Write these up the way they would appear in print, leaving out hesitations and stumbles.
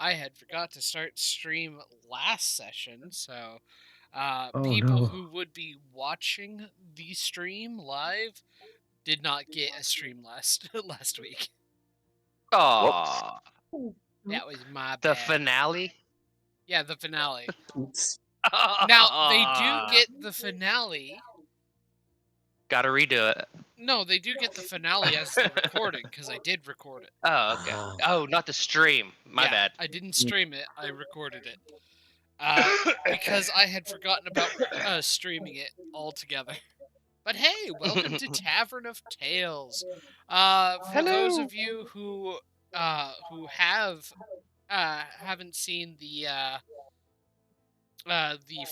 I had forgot to start stream last session, so Oh people no. who would be watching the stream live did not get a stream last last week. Whoops. Aw, That was my the bad. finale. Yeah, the finale. Oops. Now they do get the finale. Gotta redo it. No, they do get the finale as the recording because I did record it. Oh, okay. Oh, not the stream. My Yeah, bad. I didn't stream it. I recorded it. Because I had forgotten about streaming it altogether. But hey, welcome to Tavern of Tales. For those of you who haven't seen the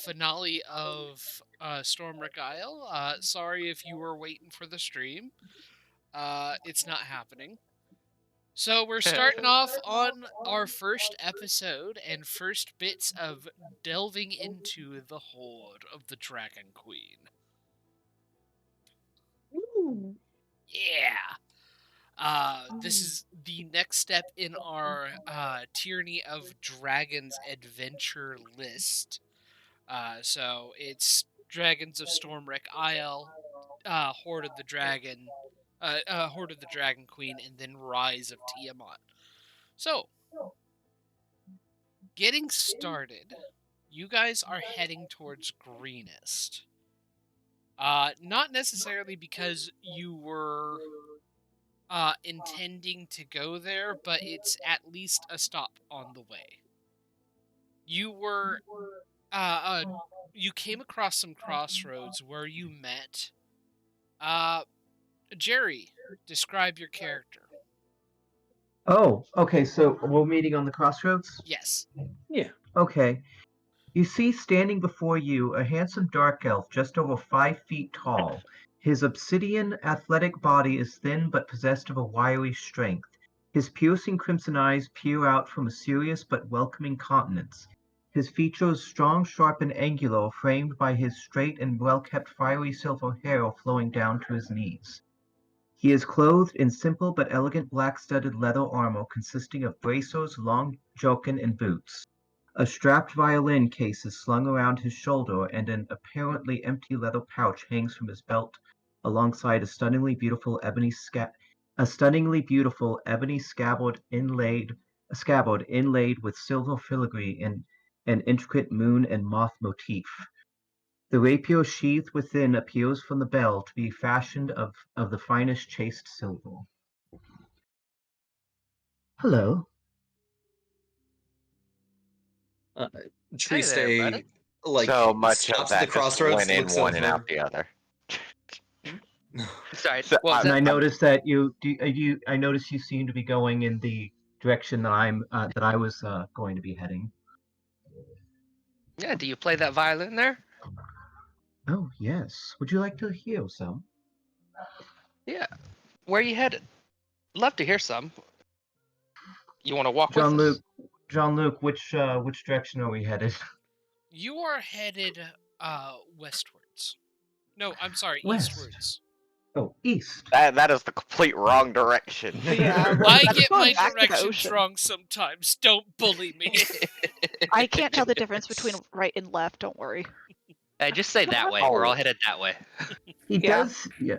finale of Stormwreck Isle, sorry if you were waiting for the stream. It's not happening. So we're starting off on our first episode and first bits of delving into the Hoard of the Dragon Queen. Ooh. Yeah. This is the next step in our Tyranny of Dragons adventure list. So it's Dragons of Stormwreck Isle, Hoard of the Dragon, Hoard of the Dragon Queen, and then Rise of Tiamat. So, getting started, you guys are heading towards Greenest. Not necessarily because you were intending to go there, but it's at least a stop on the way. You were, you came across some crossroads where you met, Jerry, describe your character. Oh, okay, so we're meeting on the crossroads? Yes. Yeah. Okay. You see standing before you a handsome dark elf just over 5 feet tall. His obsidian, athletic body is thin but possessed of a wiry strength. His piercing crimson eyes peer out from a serious but welcoming countenance. His features strong, sharp, and angular, framed by his straight and well-kept fiery silver hair flowing down to his knees. He is clothed in simple but elegant black-studded leather armor consisting of bracers, long jerkin, and boots. A strapped violin case is slung around his shoulder, and an apparently empty leather pouch hangs from his belt alongside a stunningly beautiful ebony scabbard inlaid with silver filigree in an intricate moon and moth motif. The rapier sheath within appears from the bell to be fashioned of the finest chased silver. Hello. Tree Hey there, buddy. stay like So much of stops at the that just crossroads, went in looks one and over. out the other. Sorry. So, What was And I that? noticed that I noticed you seem to be going in the direction that I was going to be heading. Yeah, do you play that violin there? Oh yes. Would you like to hear some? Yeah. Where are you headed? Love to hear some. You want to walk with us? Jean-Luc, which direction are we headed? You are headed westwards. No, I'm sorry, West. eastwards. Oh, east. that is the complete wrong direction. Yeah, I that's get going my back to the directions ocean. wrong sometimes. Don't bully me. I can't tell the difference between right and left. Don't worry. Hey, just say that way. We're all headed that way. He Yeah. does. Yeah.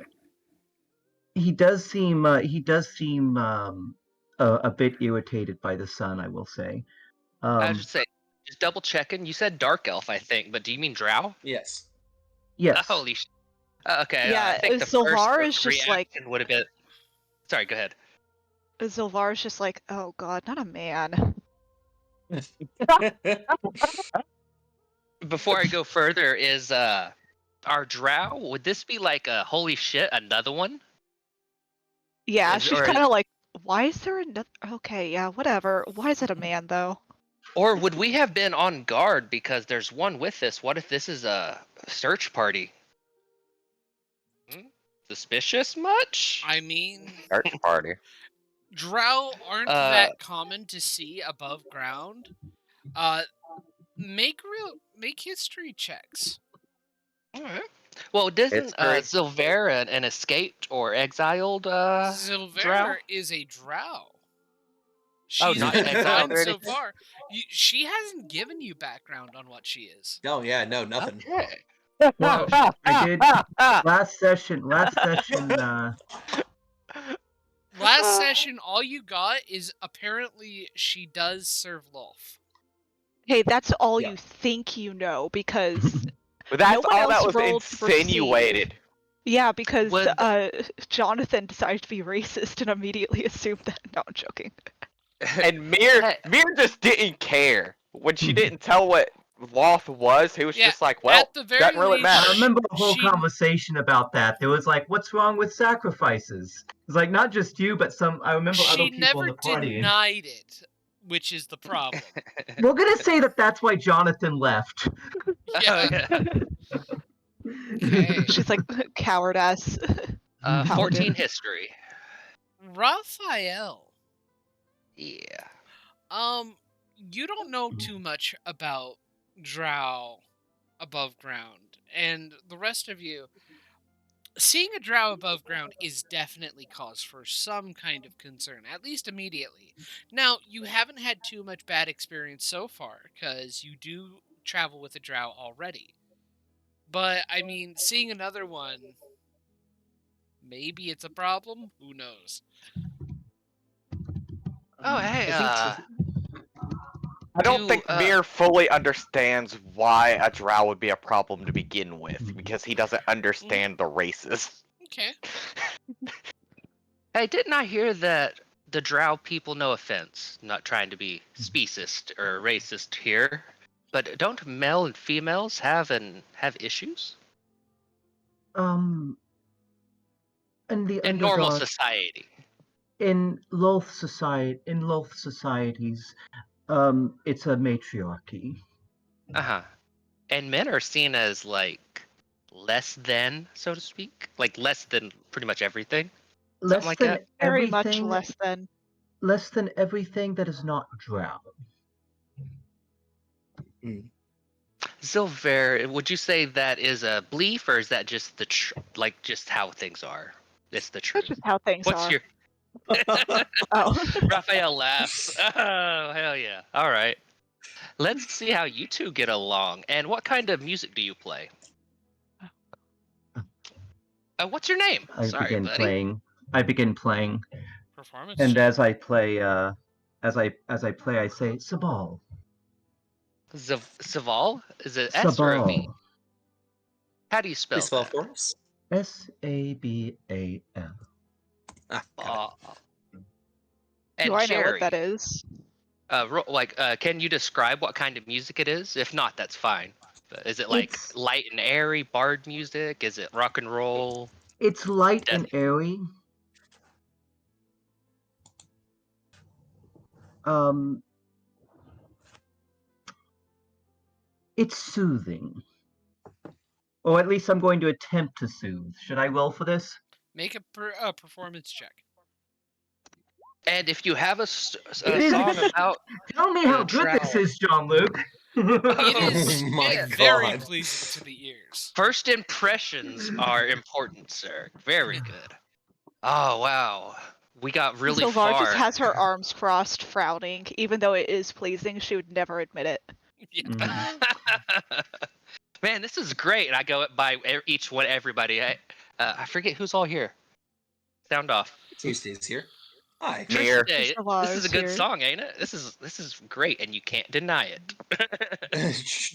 He does seem. A bit irritated by the sun, I will say. I was just saying, just double checking. You said dark elf, I think, but do you mean drow? Yes. Yes. Holy sh! Okay. Yeah, I think the Sylvar first is just like- reaction would have been. Sorry, go ahead. Zilvar's just like, oh god, not a man. Before I go further, is our drow? Would this be like a holy shit, another one? Yeah, Is- she's or- kind of like, why is there another? Okay, yeah, whatever. Why is it a man though? Or would we have been on guard because there's one with us? What if this is a search party? Suspicious much? I mean, Search party. drow aren't that common to see above ground. Make history checks. Alright. Well, doesn't very- Silvera an escaped or exiled drow? Silvera is a drow. She's not been exiled fine or so anything? far. She hasn't given you background on what she is. Oh yeah, no, nothing. Okay. Well, I did last session. Last session, all you got is apparently she does serve loaf. Hey, that's all Yeah. you think you know because But that's no one all that else was rolled to perceive. insinuated. Yeah, because Would- Jonathan decided to be racist and immediately assumed that. No, I'm joking. And Mir Hey. just didn't care. When she didn't tell what Loth was, he was Yeah, just like, well, at the very doesn't really least, matter. I remember the whole she- conversation about that. There was like, "What's wrong with sacrifices?" It's like not just you, but some. I remember other She people never in the party. denied it, which is the problem. We're gonna say that that's why Jonathan left. Yeah. Oh, yeah. Okay. She's like, coward ass. Paladin. 14 history. Raphael, Yeah. you don't know too much about drow above ground, and the rest of you, seeing a drow above ground is definitely cause for some kind of concern, at least immediately. Now, you haven't had too much bad experience so far, because you do travel with a drow already. But, I mean, seeing another one, maybe it's a problem? Who knows? Oh, hey, I don't do, think Mir fully understands why a drow would be a problem to begin with, because he doesn't understand the races. Okay. hey, didn't I hear that the drow people, no offense, not trying to be speciest or racist here, but don't male and females have issues? In the In normal Underdark, society. in Loth societies, it's a matriarchy. Uh-huh. And men are seen as, like, less than, so to speak? Like, less than pretty much everything? Less like than that? Very much everything. less than. Less than everything that is not drow. Silver, would you say that is a belief, or is that just just how things are? It's the truth. That's just how things What's are. your Oh. Raphael laughs. Oh, hell yeah. All right. Let's see how you two get along. And what kind of music do you play? What's your name? I Sorry, begin buddy. playing. I begin playing, Performance and check. as I play, I say Sabal. Saval? Is it S or a V? Sabal. How do you spell Please spell that? for us. Sabal. Got And Do I know Jerry, what that is? can you describe what kind of music it is? If not, that's fine. But is it like It's- light and airy bard music? Is it rock and roll? It's light Death- and airy. It's soothing. Or at least I'm going to attempt to soothe. Should I roll for this? Make a performance check. And if you have a It is- song about Tell me how The good this drow. is, John Luke. It is Oh my very God. pleasing to the ears. first impressions are important, sir. Very good. Oh wow, we got really Sylvar far. just has her arms crossed, frowning. Even though it is pleasing, she would never admit it. Yeah. Man, this is great. And I go by everybody. I forget who's all here. Sound off. Tuesday's here. Hi. Mir, Hey, Sylvar this is a is good here. song, ain't it? This is great, and you can't deny it.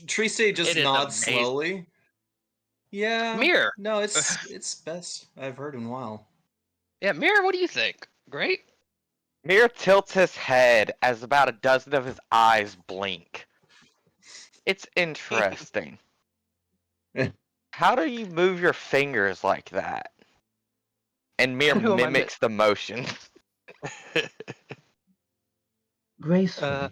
Triste just It is nods amazing. slowly. Yeah. Mir. No, it's best I've heard in a while. Yeah, Mir, what do you think? Great. Mir tilts his head as about a dozen of his eyes blink. It's interesting. How do you move your fingers like that? And Mir Who am I mimics the motion. Gracefully.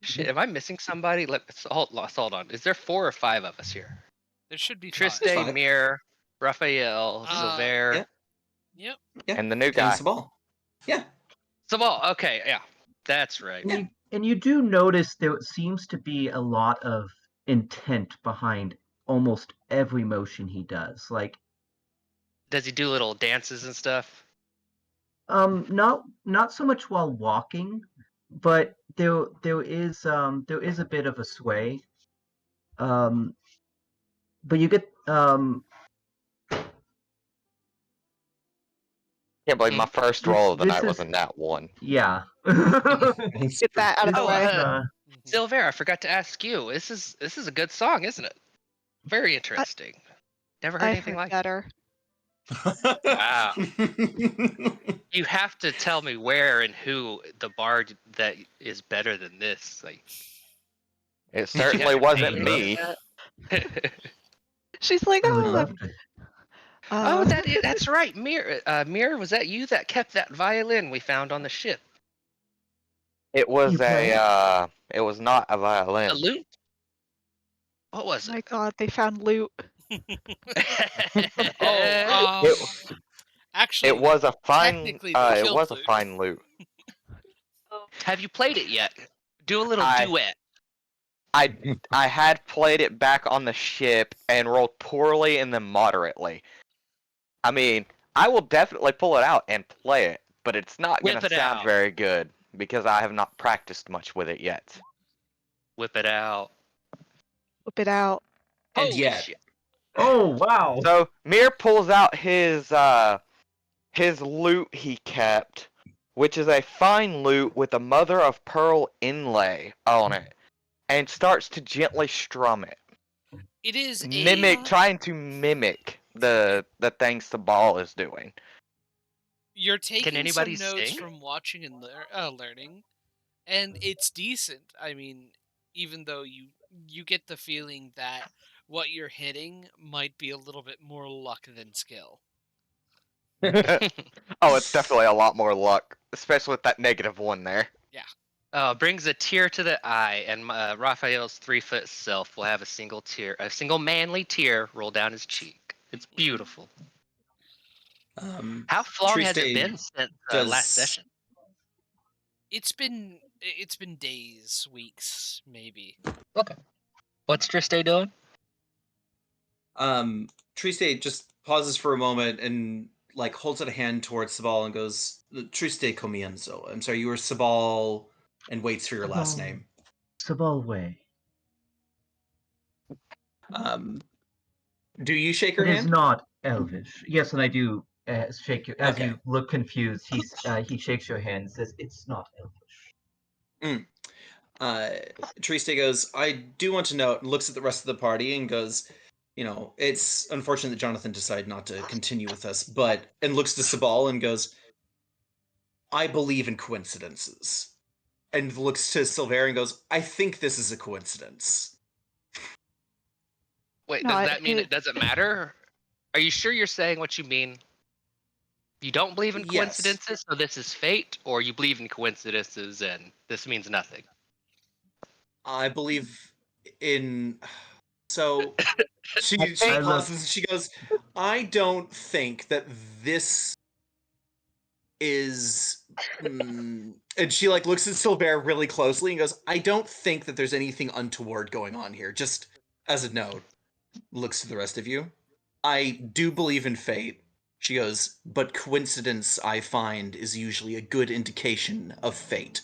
Shit, am I missing somebody? Hold on. Is there 4 or 5 of us here? There should be There's Triste, five. Mir, Raphael, Uh, Silver. yeah. Yep. Yeah. And the new And guy. Sabal. Yeah. Saval, okay, yeah. That's right. And you do notice there seems to be a lot of intent behind almost every motion he does. Like, Does he do little dances and stuff? Not so much while walking, but there is a bit of a sway. But you get Can't believe my first roll of the this night was is a nat 1. yeah. Get that out of the Oh, way. Mhm. Silver, I forgot to ask you. This is a good song, isn't it? Very interesting. Never heard I've anything heard like it. better. Wow. You have to tell me where and who the bard that is better than this. Like, It did you have certainly your wasn't name me. in that? She's like, I would oh, love to. Oh, that's right. Mir, was that you that kept that violin we found on the ship? It was You play? it was not a A violin. lute? What was oh my it? god, they found loot. Oh, It, actually, it was a fine technically they it killed was a Luke. fine loot. Have you played it yet? Do a little I- duet. I had played it back on the ship and rolled poorly and then moderately. I mean, I will definitely pull it out and play it, but it's not Whip gonna it sound out. very good because I have not practiced much with it yet. Whip it out. Whip it out. And Holy yet, shit. Oh wow. So Mir pulls out his loot he kept, which is a fine loot with a mother of pearl inlay on it, and starts to gently strum it, It is a. trying to mimic the things the ball is doing. You're taking anybody some notes sing? from watching and learning, and it's decent. I mean, even though you get the feeling that what you're hitting might be a little bit more luck than skill. Oh, it's definitely a lot more luck, especially with that -1 there. Brings a tear to the eye, and Raphael's 3-foot self will have a single manly tear roll down his cheek. It's beautiful. How long has it Triste been since does last session? It's been days, weeks, maybe. Okay. What's Triste doing? Triste just pauses for a moment and like holds out a hand towards Sabal and goes, Triste comienzo. I'm sorry, you were Sabal, and waits for your last Sabal. name. Sabal way. Do you shake her It is hand? not elvish. Yes, and I do shake you as Okay. you look confused. He shakes your hand and says, "It's not elvish." Triste goes, I do want to know, and looks at the rest of the party and goes, it's unfortunate that Jonathan decided not to continue with us, and looks to Sabal and goes, I believe in coincidences. And looks to Silver and goes, I think this is a coincidence. Wait, No, does that mean it- it doesn't matter? Are you sure you're saying what you mean? You don't believe in Yes. coincidences, so this is fate, or you believe in coincidences and this means nothing? I believe in. So she I look- pauses and she goes, I don't think that this is. And she like looks at Silver really closely and goes, I don't think that there's anything untoward going on here. Just as a note, looks to the rest of you. I do believe in fate. She goes, but coincidence, I find, is usually a good indication of fate.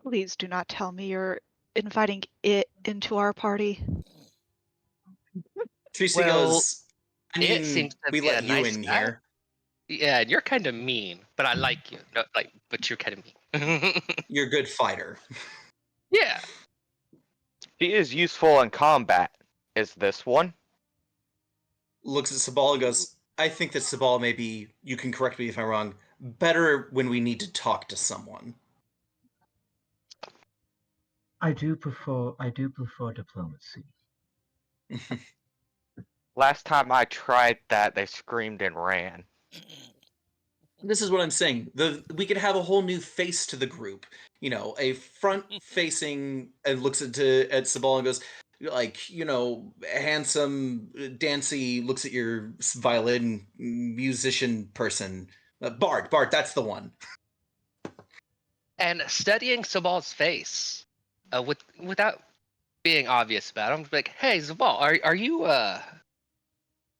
Please do not tell me you're inviting it into our party. Tracy Well, goes, I it mean, seems to we be a let you nice in guy. here. Yeah, and you're kind of mean, but I like you. No, but you're kind of mean. You're a good fighter. Yeah. She is useful in combat. Is this one? Looks at Sabal and goes, I think that Sabal maybe, you can correct me if I'm wrong, better when we need to talk to someone. I do prefer diplomacy. Last time I tried that, they screamed and ran. This is what I'm saying. We could have a whole new face to the group. A front-facing, and looks at Sabal and goes, like, handsome, dancy, looks at your violin musician person. Bard, that's the one. And studying Sabal's face, without being obvious about him, like, hey, Zabal, are you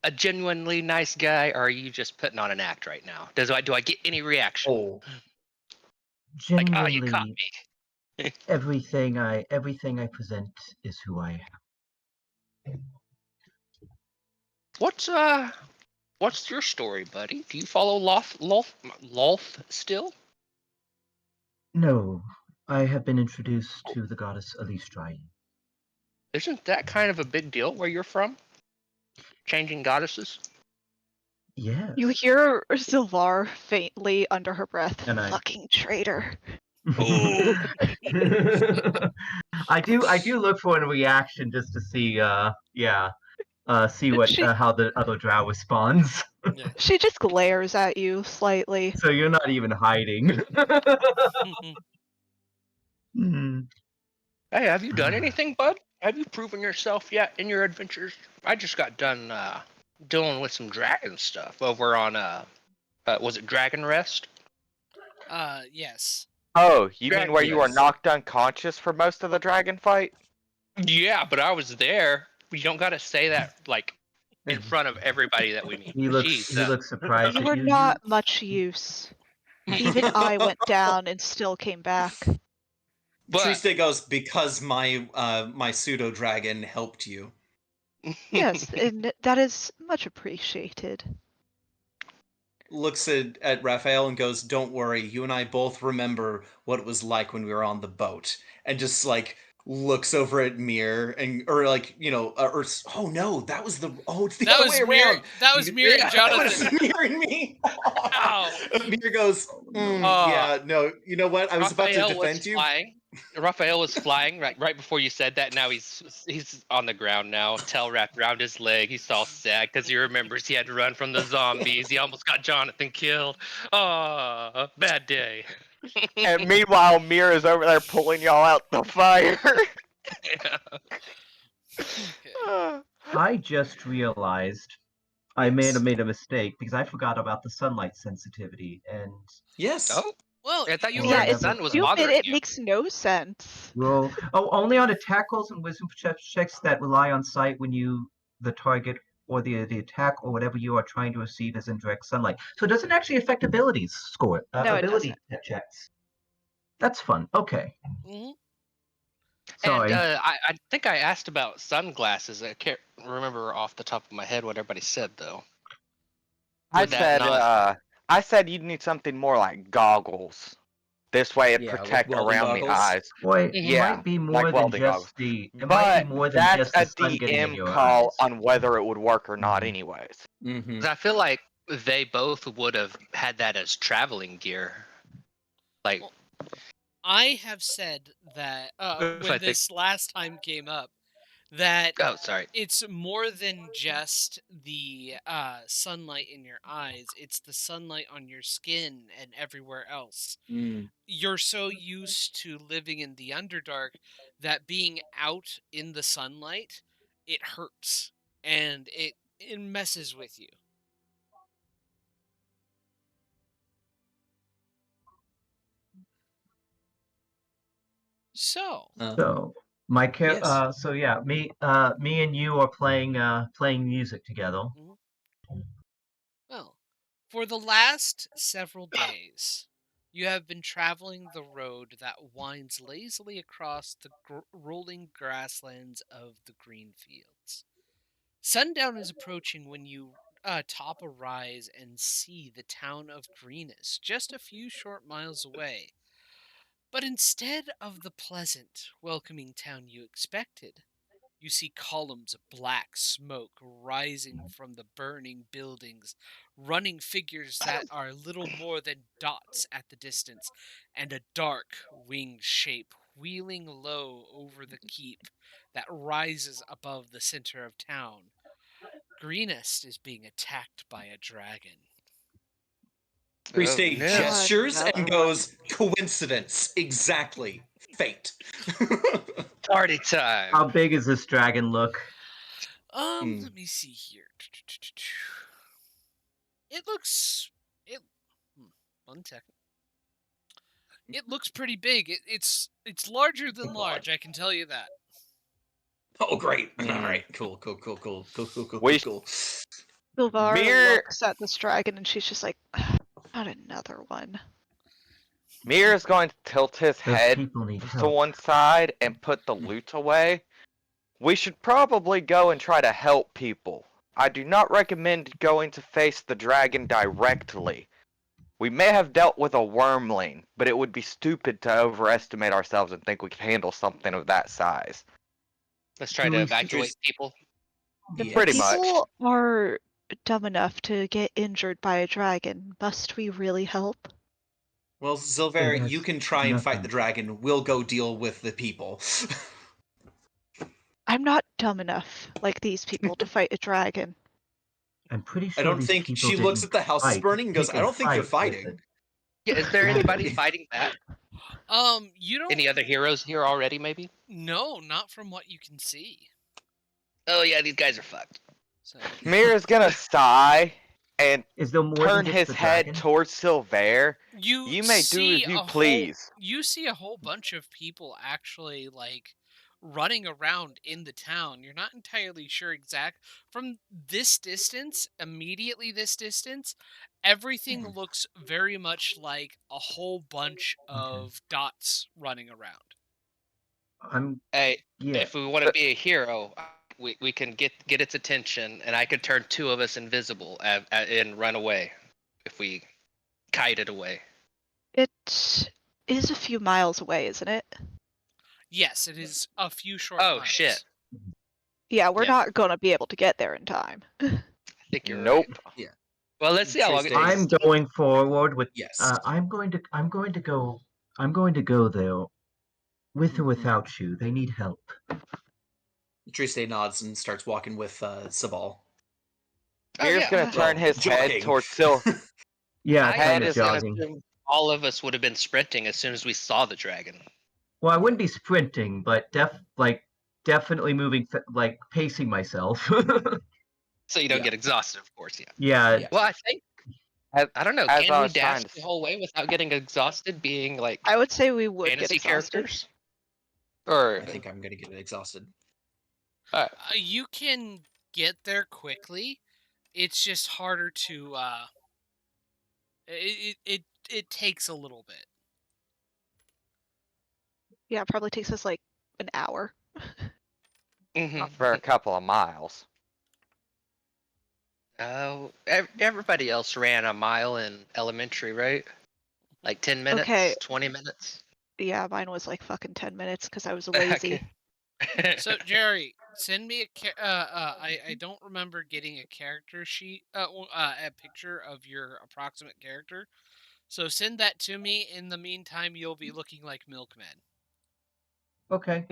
a genuinely nice guy, or are you just putting on an act right now? Do I get any reaction? Oh, Like, oh, you caught Genuinely, me. everything I present is who I am. What's your story, buddy? Do you follow Loth still? No, I have been introduced to the goddess Alistrai. Isn't that kind of a big deal where you're from? Changing goddesses? Yes. You hear Sylvar faintly under her breath. And I- Fucking traitor. Oh. I do look for a reaction just to see see what She how the other drow responds. Yeah. she just glares at you slightly. So you're not even hiding. Hmm. Hey, have you done anything, bud? Have you proven yourself yet in your adventures? I just got done dealing with some dragon stuff over on was it Dragon Rest? Yes. Oh, you Dragon mean where you were Yes. knocked unconscious for most of the dragon fight? Yeah, but I was there. You don't gotta say that like in front of everybody that we meet. He looks surprised You at were you. not much use. Even I went down and still came back. But Triste goes, because my my pseudo dragon helped you. Yes, and that is much appreciated. Looks at Raphael and goes, "Don't worry, you and I both remember what it was like when we were on the boat." And just like looks over at Mir and or like oh no, that was the it's the That other was way Mir. around. That was Mir and Yeah, Jonathan. that was Mir and me. Ow. Mir goes, yeah, no, you know what? I was about to Raphael was defend you. flying. Raphael was flying right before you said that. Now he's on the ground now, tail wrapped around his leg. He's all sad because he remembers he had to run from the zombies. He almost got Jonathan killed. Oh, bad day. And meanwhile, Mira's over there pulling y'all out the fire. I just realized I may Yes. have made a mistake because I forgot about the sunlight sensitivity and Yes. Oh, Well, I thought you Yeah, learned Yeah, the it's sun was stupid. bothering It you. makes no sense. roll. Oh, only on attack rolls and wisdom checks that rely on sight when the target or the attack or whatever you are trying to receive is in direct sunlight. So it doesn't actually affect abilities score. No, it Ability doesn't. checks. That's fun. Okay. mhm. Sorry. And I think I asked about sunglasses. I can't remember off the top of my head what everybody said though. I Would that said, not? I said you'd need something more like goggles. This way it'd Yeah, like protect welding around the goggles. eyes. Boy, it Yeah, might be like more than welding just goggles. the. It might But be more than that's just the a sun getting in DM your call eyes. on whether it would work or not, Mhm. anyways. Mm-hmm. 'Cause I feel like they both would have had that as traveling gear. Like, Well, I have said that if when I think, this last time came up, that oh, sorry. it's more than just the sunlight in your eyes. It's the sunlight on your skin and everywhere else. You're so used to living in the Underdark that being out in the sunlight, it hurts and it messes with you. So, So my Yes. so yeah, me and you are playing music together. well, for the last several days, you have been traveling the road that winds lazily across the rolling grasslands of the green fields. Sundown is approaching when you top a rise and see the town of Greenis just a few short miles away. But instead of the pleasant, welcoming town you expected, you see columns of black smoke rising from the burning buildings, running figures that are little more than dots at the distance, and a dark winged shape wheeling low over the keep that rises above the center of town. Greenest is being attacked by a dragon. Priest Oh, no. gestures Another and one. goes, "Coincidence, exactly. Fate." Party time. How big is this dragon look? Let me see here. It looks it. 1 second. It looks pretty big. It's larger than Oh, God. large. I can tell you that. Oh, great. All right. Cool. We- Cool. Silvar Mir- looks at this dragon and she's just like, not another one. Mir is going to tilt his Those head people need to help. one side and put the loot away. We should probably go and try to help people. I do not recommend going to face the dragon directly. We may have dealt with a wormling, but it would be stupid to overestimate ourselves and think we could handle something of that size. Let's try Do to we- evacuate people. If Pretty much. people are dumb enough to get injured by a dragon, must we really help? Well, Silver, It you has can try and fight nothing. the dragon. We'll go deal with the people. I'm not dumb enough, like these people, to fight a dragon. I'm pretty I sure don't these think people she looks didn't at the house fight, burning and goes, pick I a don't think you're fight with fighting. it. Yeah, is there anybody Yeah. fighting back? You don't. Any other heroes here already, maybe? No, not from what you can see. Oh yeah, these guys are fucked. So Mir is gonna sigh and Is there more turn than just his the head dragon? towards Silver. You may do see as you a please. You see a whole bunch of people actually like running around in the town. You're not entirely sure from this distance, immediately this distance, everything looks very much like a whole bunch of dots running around. Hey, Yeah. if we want to be a hero, we can get its attention, and I could turn two of us invisible and run away if we kite it away. It is a few miles away, isn't it? Yes, it is a few short Oh miles. shit! Yeah, we're Yeah. not gonna be able to get there in time. I think you're Nope. right. Well, let's see how long it Trace I'm takes. going forward with. Yes. I'm going to go there, with or without you. They need help. Triste nods and starts walking with Sabal. Oh, Mir's yeah. gonna turn his head jogging. towards Silver. Yeah, I kind is of gonna jogging. assume all of us would have been sprinting as soon as we saw the dragon. Well, I wouldn't be sprinting, but definitely moving, like pacing myself. So you don't Yeah. get exhausted, of course, yeah. Yeah. Well, I think, I don't know, As can I we was dash trying to the whole way without getting exhausted being like I would say we would get fantasy exhausted. characters? Or, I think I'm going to get exhausted. You can get there quickly. It's just harder to. It takes a little bit. Yeah, it probably takes us like an hour. mhm. for a couple of miles. Oh, everybody else ran a mile in elementary, right? Like 10 minutes, Okay. 20 minutes? Yeah, mine was like fucking 10 minutes because I was lazy. Okay. So Jerry, send me I don't remember getting a character sheet, a picture of your approximate character. So send that to me. In the meantime, you'll be looking like Milkman. Okay.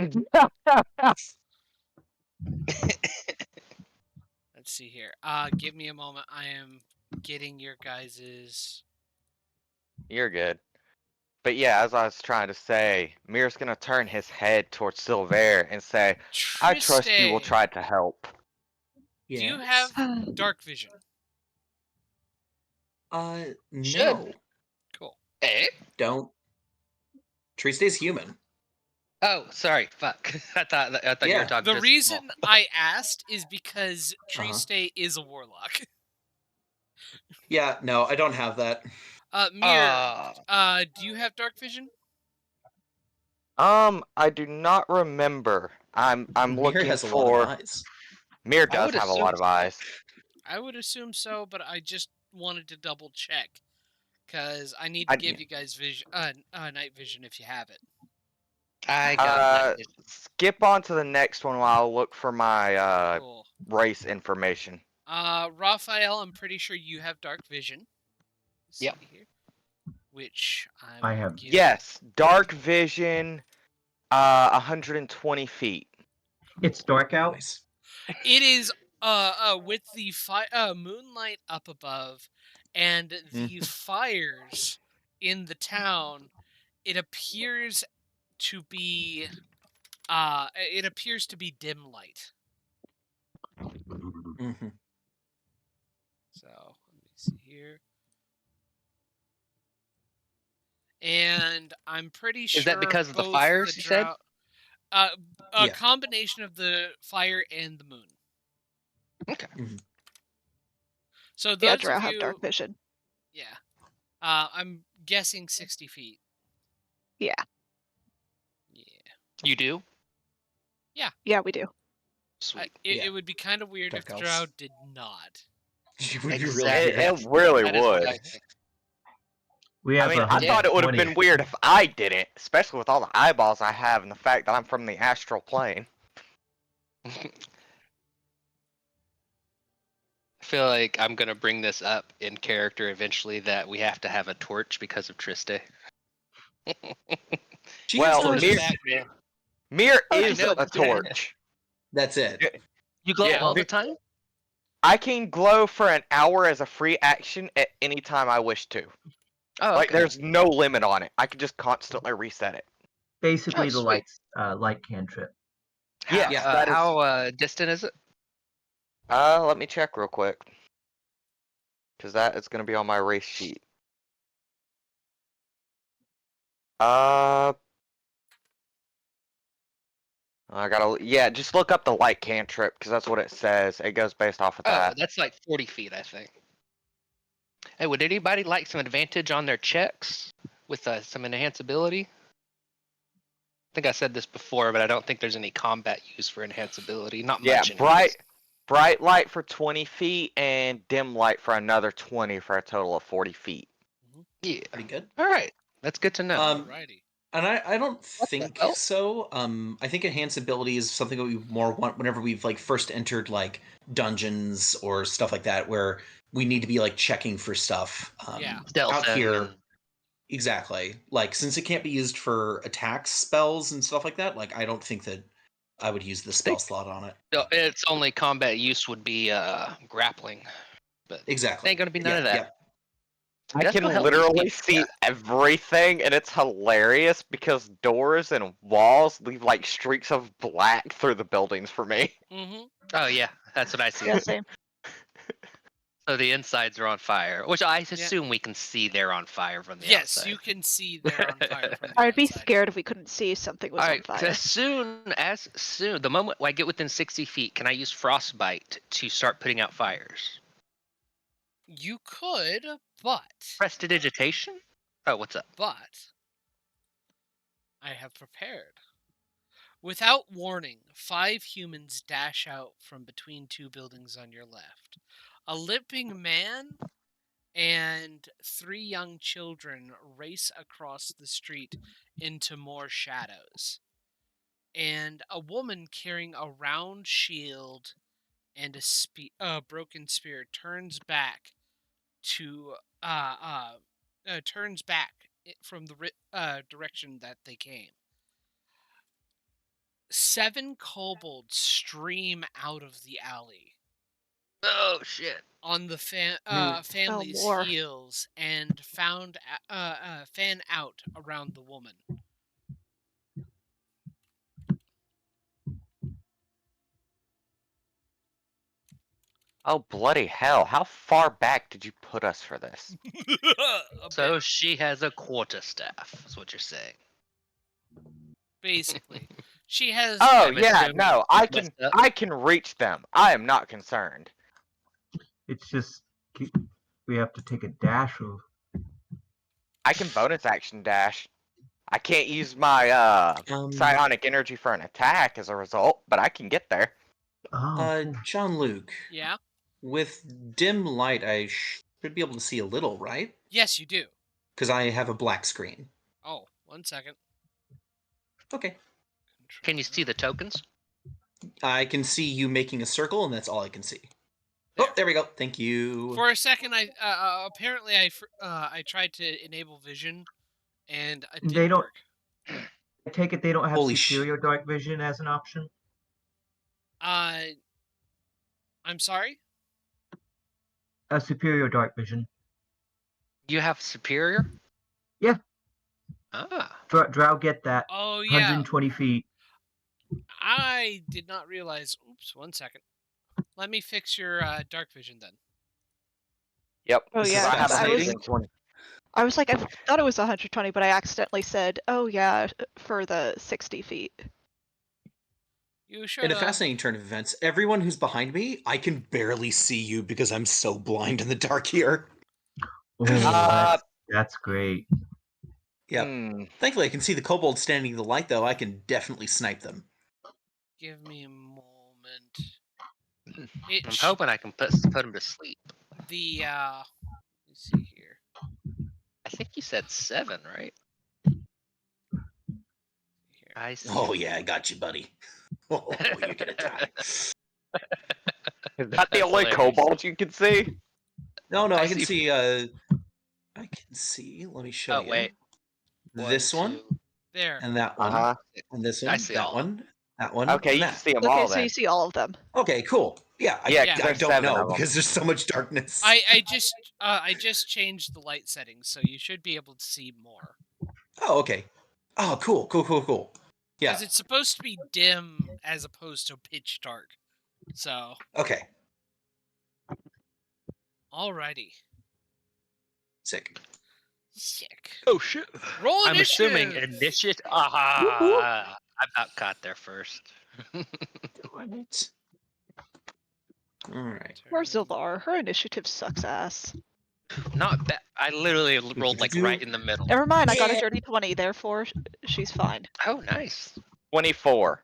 Let's see here. Give me a moment. I am getting your guys's. You're good. But yeah, as I was trying to say, Mir's gonna turn his head towards Silver and say, I trust you will Triste, try to help. Do you have dark vision? No. Should. Cool. Eh? Don't. Triste's human. Oh, sorry. Fuck. I thought you were Yeah. talking The to reason Small. I asked is because Triste is a warlock. Yeah, no, I don't have that. Mir, do you have dark vision? I do not remember. I'm Mir looking has a for. lot of eyes. Mir I does would have a assume lot of so. eyes. I would assume so, but I just wanted to double check because I need to give you guys vision, night vision if you have it. I got night vision. Skip on to the next one while I look for my Cool. race information. Raphael, I'm pretty sure you have dark vision. Let's Yep. see here. Which I have. Yes, dark vision, 120 feet. It's dark out. Nice. It is with the moonlight up above and the fires in the town. It appears to be dim light. Mm-hmm. So let me see here. And I'm pretty sure Is that because of the both fires, you said? A Yeah. combination of the fire and the moon. Okay. Mhm. So Yeah, those Drow of have you, dark vision. yeah, I'm guessing 60 feet. Yeah. Yeah, You do? Yeah, we do. Sweet. it would be kind of weird if Dark the Drow elves. did not. It would be really Exactly. weird. It really That is what would. I think. We I have mean, I thought it would have 120. been weird if I didn't, especially with all the eyeballs I have and the fact that I'm from the astral plane. I feel like I'm gonna bring this up in character eventually that we have to have a torch because of Triste. She Well, has torches. Mir- back, man. Mir Oh, is she a said- torch. That's it. You glow Yeah, all the Mir- time? I can glow for an hour as a free action at any time I wish to. Oh, Like, okay. there's no limit on it. I can just constantly reset it. Basically, Oh, the sweet. light cantrip. Yes, Yeah. that is. How distant is it? Let me check real quick. Because that is going to be on my race sheet. Yeah, just look up the light cantrip, because that's what it says. It goes based off of Oh, that. that's like 40 feet, I think. Hey, would anybody like some advantage on their checks with some enhanceability? I think I said this before, but I don't think there's any combat use for enhanceability. Not Yeah, much. Anyways. bright light for 20 feet, and dim light for another 20 for a total of 40 feet. Yeah. Pretty good. All right. That's good to know. Alrighty. And I don't What the think hell? so. I think enhanceability is something that we more want whenever we've like first entered like dungeons or stuff like that, where we need to be like checking for stuff. Yeah. Out Stealthing here, and- exactly. Like since it can't be used for attacks, spells, and stuff like that, like I don't think that I would use the spell slot on it. No, its only combat use would be grappling, but Exactly. ain't gonna be none Yeah, of that. yeah. I Let's can go help these literally people. see everything, and it's hilarious because doors and walls leave like streaks of black through the buildings for me. Mm-hmm. Oh yeah, that's what I see. Yeah, same. So the insides are on fire, which I assume we can see they're on fire from the Yes, outside. you can see they're on fire from the I'd be outside. scared if we couldn't see something was All on right, fire. as soon, the moment I get within 60 feet, can I use frostbite to start putting out fires? You could, but Prestidigitation? Oh, what's up? I have prepared. Without warning, 5 humans dash out from between 2 buildings on your left. A limping man and 3 young children race across the street into more shadows. And a woman carrying a round shield and a broken spear turns back to from the direction that they came. 7 kobolds stream out of the alley Oh shit! on the Hmm. family's more. heels and fan out around the woman. Oh, bloody hell. How far back did you put us for this? A So bit, she has a quarterstaff. Is what you're saying? basically. She has. Oh, I'm yeah, assuming no, what's up? I can reach them. I am not concerned. It's just we have to take a dash of. I can bonus action dash. I can't use my psionic energy for an attack as a result, but I can get there. Oh, John Luke, Yeah. with dim light, I should be able to see a little, right? Yes, you do. Because I have a black screen. Oh, 1 second. Okay. Can you see the tokens? I can see you making a circle, and that's all I can see. Oh, there we go. Thank you. For a second, apparently I tried to enable vision, and it didn't They don't- work. I take it they don't have Holy superior dark vision as an option. I'm sorry. Superior dark vision. You have superior? Yeah. Ah. Drow get that. Oh yeah. 120 feet. I did not realize. Oops, 1 second. Let me fix your dark vision then. Yep. Oh, because yeah, I have I was- 120. I was like, I thought it was 120, but I accidentally said, oh yeah, for the 60 feet. You should In a have. fascinating turn of events, everyone who's behind me, I can barely see you because I'm so blind in the dark here. Oh, that's great. Yep. Hmm. Thankfully, I can see the kobolds standing in the light, though. I can definitely snipe them. Give me a moment. I'm hoping I can put him to sleep. Let's see here. I think you said 7, right? Here. I see. Oh, yeah, I got you, buddy. Oh, you're gonna die. Is that the That's only hilarious. kobold you can see? No, I I can see- see, I can see, let me show Oh, you. wait. This one, There. and that one, Uh-huh. and this I one, see that all of one, that one, Okay, and you can that. see them Okay, all so then. you see all of them. Okay, cool. Yeah, Yeah, I 'cause don't there's 7 know of 'em. because there's so much darkness. I just changed the light settings, so you should be able to see more. Oh, okay. Oh, cool. Yeah. Because it's supposed to be dim as opposed to pitch dark. So, Okay. alrighty. Sick. Sick. Oh shit! Roll I'm assuming initiative! initiative. I about caught there first. Doing it. All right. Poor Zilvar, her initiative sucks ass. Not bad. I literally rolled like right in the middle. Never mind, I got a Yeah. dirty 20, therefore she's fine. Oh, nice. 24.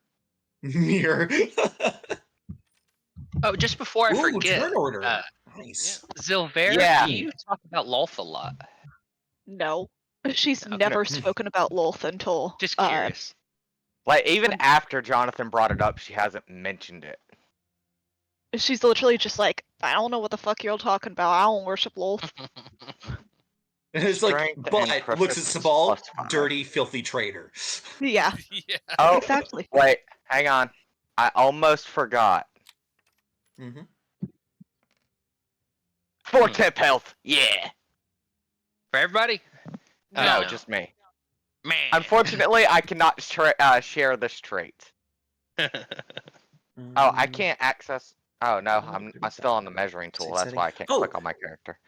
Mirror. Oh, just before I Ooh, forget, turn order. Nice. Zilver, Yeah. you talk about Lolth a lot. No. She's Okay. never spoken about Lolth until Just curious. Like, even after Jonathan brought it up, she hasn't mentioned it. she's literally just like, I don't know what the fuck you're talking about. I don't worship Lolth. And it's like, Strength and but looks at proficiency Sabal, +5. dirty, filthy traitor. Yeah, Yeah. Oh, exactly. wait, hang on. I almost forgot. Mm-hmm. 4 temp health. Yeah. For everybody? No, No. just me. Man. Unfortunately, I cannot share this trait. Oh, I can't access. Oh no, I'm still on the measuring tool. That's why I can't click on my character.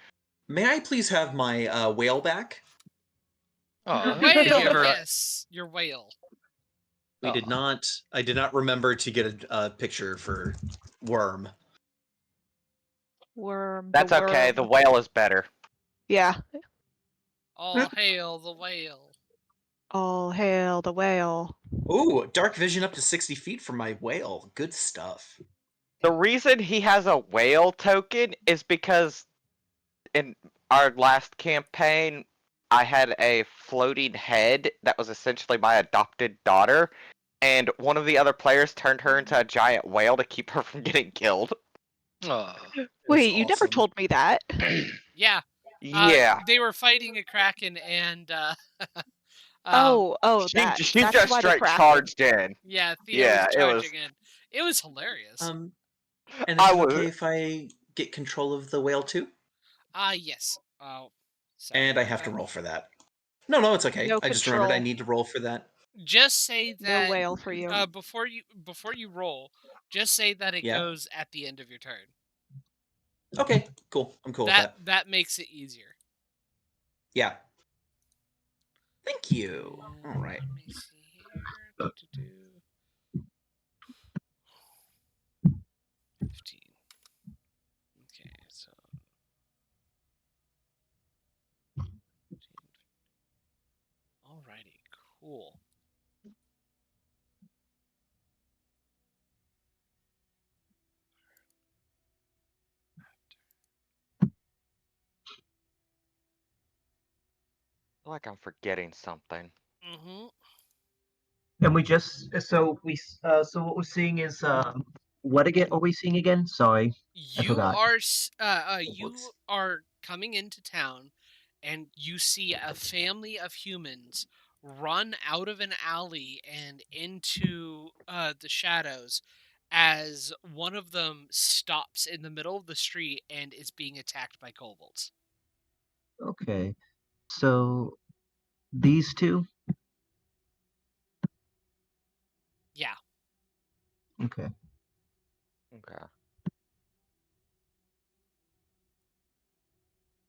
May I please have my whale back? Oh, Your did you whale, ever- yes. Your whale. We did not. I did not remember to get a picture for Worm. Worm. That's the okay. worm. The whale is better. Yeah. All hail the whale. All hail the whale. Ooh, dark vision up to 60 feet from my whale. Good stuff. The reason he has a whale token is because in our last campaign, I had a floating head that was essentially my adopted daughter, and one of the other players turned her into a giant whale to keep her from getting killed. Oh. Wait, you never awesome. told me that. Yeah. Yeah. They were fighting a kraken and Oh, She that. just That's why the straight Kraken. charged in. yeah, Theo Yeah, was it was- charging in. It was hilarious. And is I it was- okay if I get control of the whale too? Yes. Oh, sorry. And I have to roll for that. No, it's okay. No I just remembered I control. need to roll for that. Just say No that whale for you. before you roll, just say that it Yeah. goes at the end of your turn. Okay, cool. I'm cool with that. That makes it easier. Yeah. Thank you. All right. Let me see here. Do-do-do. 15. Okay, so. 15. Alrighty, cool. I feel like I'm forgetting something. Mm-hmm. And we just so what we're seeing is what again are we seeing again? Sorry. You forgot. you are coming into town, and you see a family of humans run out of an alley and into the shadows, as one of them stops in the middle of the street and is being attacked by kobolds. Okay. So these two? Yeah. Okay. Okay.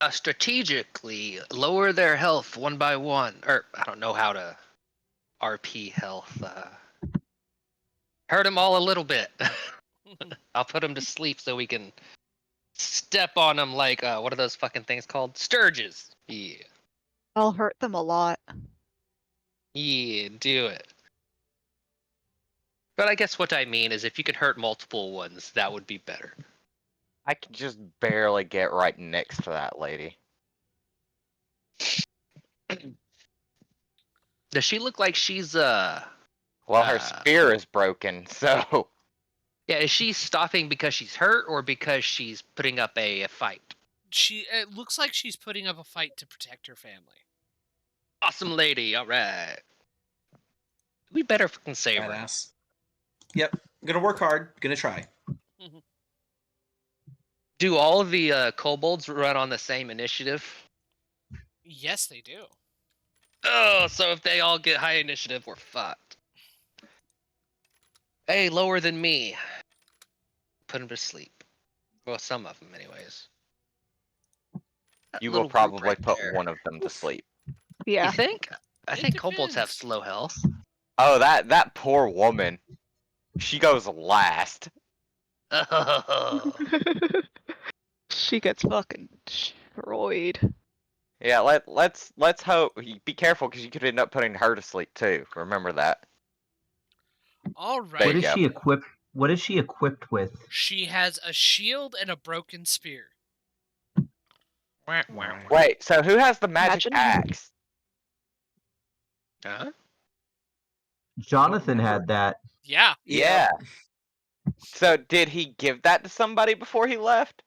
Strategically lower their health one by one, or I don't know how to RP health. Hurt them all a little bit. I'll put them to sleep so we can step on them like what are those fucking things called? Sturges. Yeah. I'll hurt them a lot. Yeah, do it. But I guess what I mean is if you could hurt multiple ones, that would be better. I can just barely get right next to that lady. Does she look like she's Well, her spear is broken, so yeah, is she stopping because she's hurt or because she's putting up a fight? It looks like she's putting up a fight to protect her family. Awesome lady, alright. We better fucking save her. Badass. Yep. Gonna work hard. Gonna try. Do all of the kobolds run on the same initiative? Yes, they do. Oh, so if they all get high initiative, we're fucked. Hey, lower than me. Put them to sleep. Well, some of them, anyways. That you little will group probably right put there. one of them to sleep. Yeah. You think? I It think kobolds have depends. slow health. Oh, that poor woman. She goes last. Oh. She gets fucking destroyed. Yeah, let's hope. Be careful because you could end up putting her to sleep too. Remember that. All There What right. you is go. she equipped? What is she equipped with? She has a shield and a broken spear. Wait, so who has the magic Imagine- axe? Huh? Jonathan remember. had that. Yeah. Yeah. So did he give that to somebody before he left?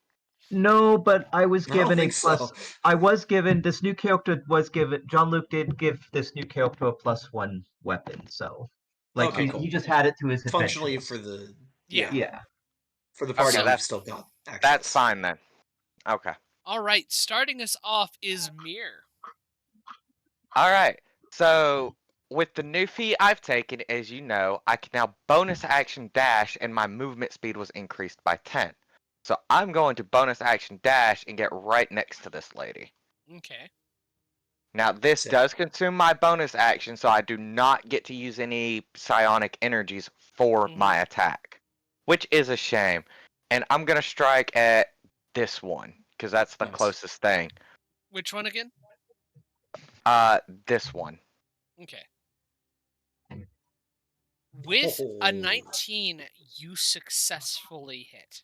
No, but I was I don't given a think plus. so. I was given this new character was given. Jean-Luc did give this new character a +1 weapon, so like Okay, he, cool. he just had it to his Functionally adventures. for the Yeah. Yeah. for the party, Okay, we've that's- still got actuals. That's fine then. Okay. All right. Starting us off is Mir. All right. So with the new feat I've taken, as you know, I can now bonus action dash, and my movement speed was increased by 10. So I'm going to bonus action dash and get right next to this lady. Okay. Now this Sick. does consume my bonus action, so I do not get to use any psionic energies for Mhm. my attack, which is a shame. And I'm gonna strike at this one because that's the Nice. closest thing. Which one again? This one. Okay. With a Oh. 19, you successfully hit.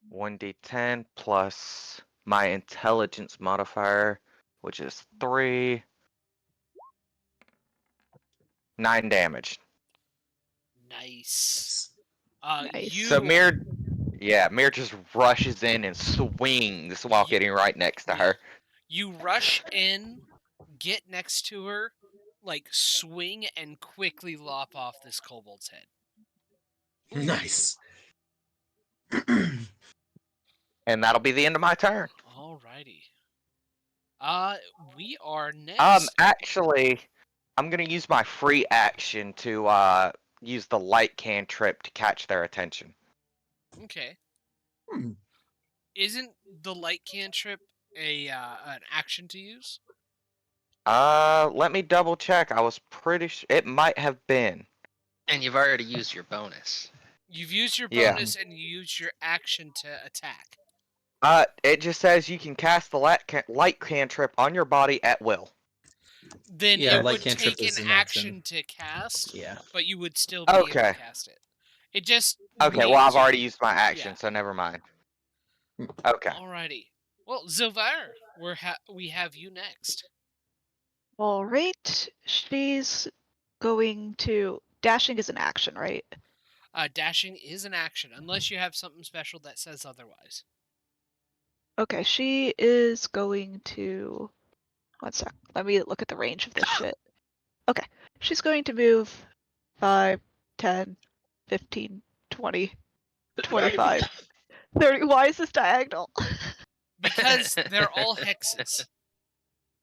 1d10 plus my intelligence modifier, which is 3. 9 damage. Nice. Nice. You So Mir just rushes in and swings while getting right next to her. You rush in, get next to her, like swing and quickly lop off this kobold's head. Nice. And that'll be the end of my turn. Alrighty. We are next. Actually, I'm gonna use my free action to use the light cantrip to catch their attention. Okay. Hmm. Isn't the light cantrip an action to use? Let me double check. I was pretty sure it might have been. And you've already used your bonus. You've used your Yeah. bonus and you used your action to attack. It just says you can cast the light cantrip on your body at will. Then Yeah, it light would cantrip take is an an action option. to cast, Yeah. but you would still be able Okay. to cast it. It just Okay, well means I've you- already used my action, yeah. so never mind. Okay. Alrighty. Well, Zilvar, we have you next. All right. She's going to. Dashing is an action, right? Dashing is an action, unless you have something special that says otherwise. Okay, she is going to. One sec. Let me look at the range of this shit. Okay. She's going to move 5, 10, 15, 20, 25, 30. Why is this diagonal? Because they're all hexes.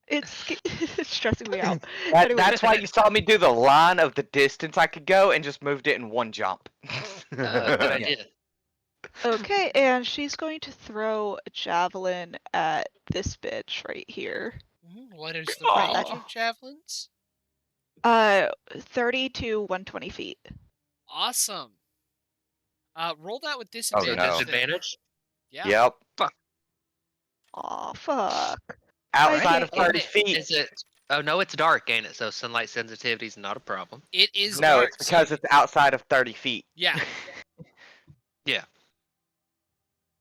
It's stressing me out. That's Anyways, why you saw me do the line of the distance I could go and just moved it in one jump. Good idea. okay, and she's going to throw a javelin at this bitch right here. What is the Right, range that- of javelins? 30 to 120 feet. Awesome. Roll that with Oh, disadvantage. no. then. Disadvantage? Yeah. Yep. Aw, fuck. Outside of can't- 30 feet. Is it? Oh no, it's dark, ain't it? So sunlight sensitivity is not a problem. It is No, dark. it's because so it's outside of 30 feet. Yeah.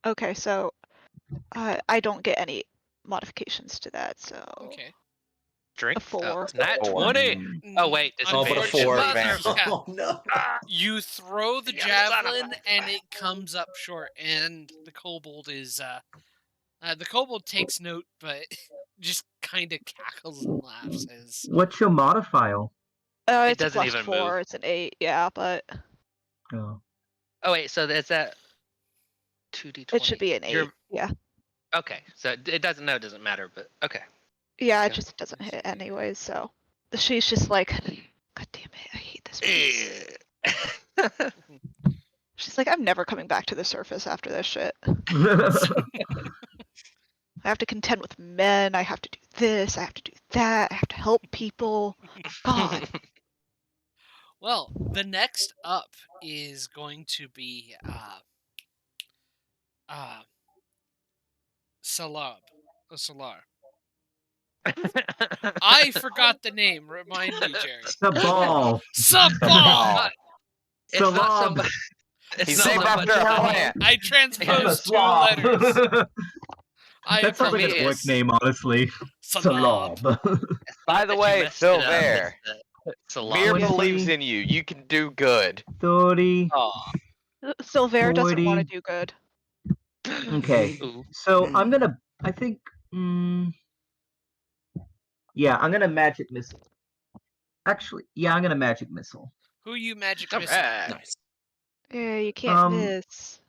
Okay, so I don't get any modifications to that, so Okay. Drink? a 4. Nat Four. 20! Oh wait, Oh, but a disadvantage. 4. Disadvantage. Yeah. Oh, no. You throw the You son of a- javelin and it comes up short, and the kobold is the kobold takes note, but just kind of cackles and laughs as What's your modifier? It's a doesn't plus even 4, move. it's an 8, yeah, but Oh. Oh wait, so is that 2d20? it should be an 8. You're- Yeah. Okay, so it doesn't matter, but okay. Yeah, it Yeah. just doesn't hit anyways, so she's just like, God damn it, I hate this place. She's like, I'm never coming back to the surface after this shit. I have to contend with men, I have to do this, I have to do that, I have to help people. God. well. The next up is going to be Salar. I forgot the name. Remind me, Jerry. Sabal. Sabal. It's not Salab. somebody. It's He's not named somebody. after a plant. I I'm a transposed 2 slob. letters. I That sounds like an apologize. orc name, honestly. Salab. Salab. By the way, Silver, Mir 20. believes in you. You can do good. 30. Silver doesn't want 40. to do good. Okay. So I'm gonna. I think. Yeah, I'm gonna magic missile. Actually, yeah, I'm gonna magic missile. Who you magic All missile? right. Nice. Yeah, you can't Um, miss.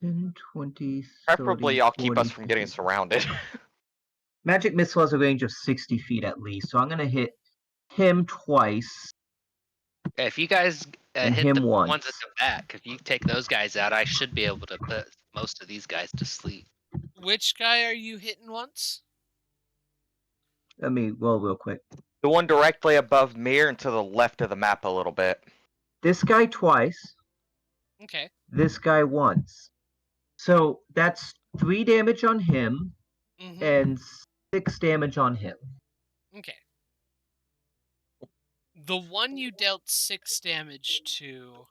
10, 20, 30, Preferably, I'll keep 40, us from getting 50. surrounded. Magic missile has a range of 60 feet at least, so I'm gonna hit him twice If you guys and hit him the once. ones at the back, if you take those guys out, I should be able to put most of these guys to sleep. Which guy are you hitting once? Let me roll real quick. The one directly above Mir and to the left of the map a little bit. This guy twice. Okay. This guy once. So that's 3 damage on him Mm-hmm. and 6 damage on him. Okay. The one you dealt 6 damage to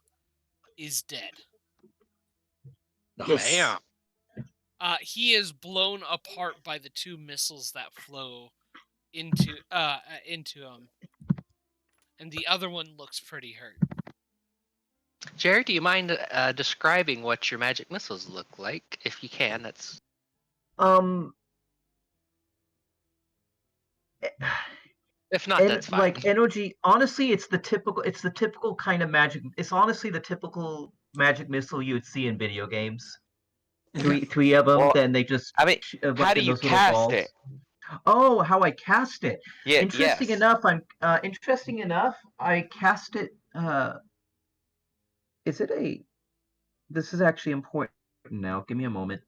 is dead. Nice. Bam. He is blown apart by the 2 missiles that flow into him, and the other one looks pretty hurt. Jerry, do you mind describing what your magic missiles look like? If you can, that's. If not, that's fine. Like energy. Honestly, it's the typical kind of magic. It's honestly the typical magic missile you would see in video games. Three of them. Well, Then they just. I mean, erect how do in you those little cast balls. it? Oh, how I cast it. Yeah, Interesting yes. enough, I cast it. Is it a? This is actually important now. Give me a moment.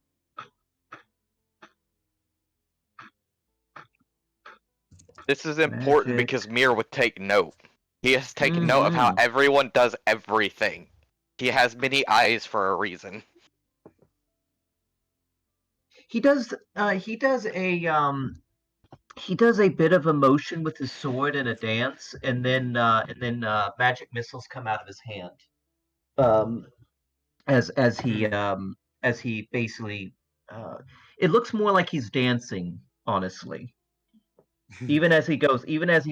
This is important Magic. because Mir would take note. He has taken note of how everyone does everything. He has many eyes for a reason. He does a bit of emotion with his sword in a dance, and then magic missiles come out of his hand. As he basically, it looks more like he's dancing, honestly. Even as he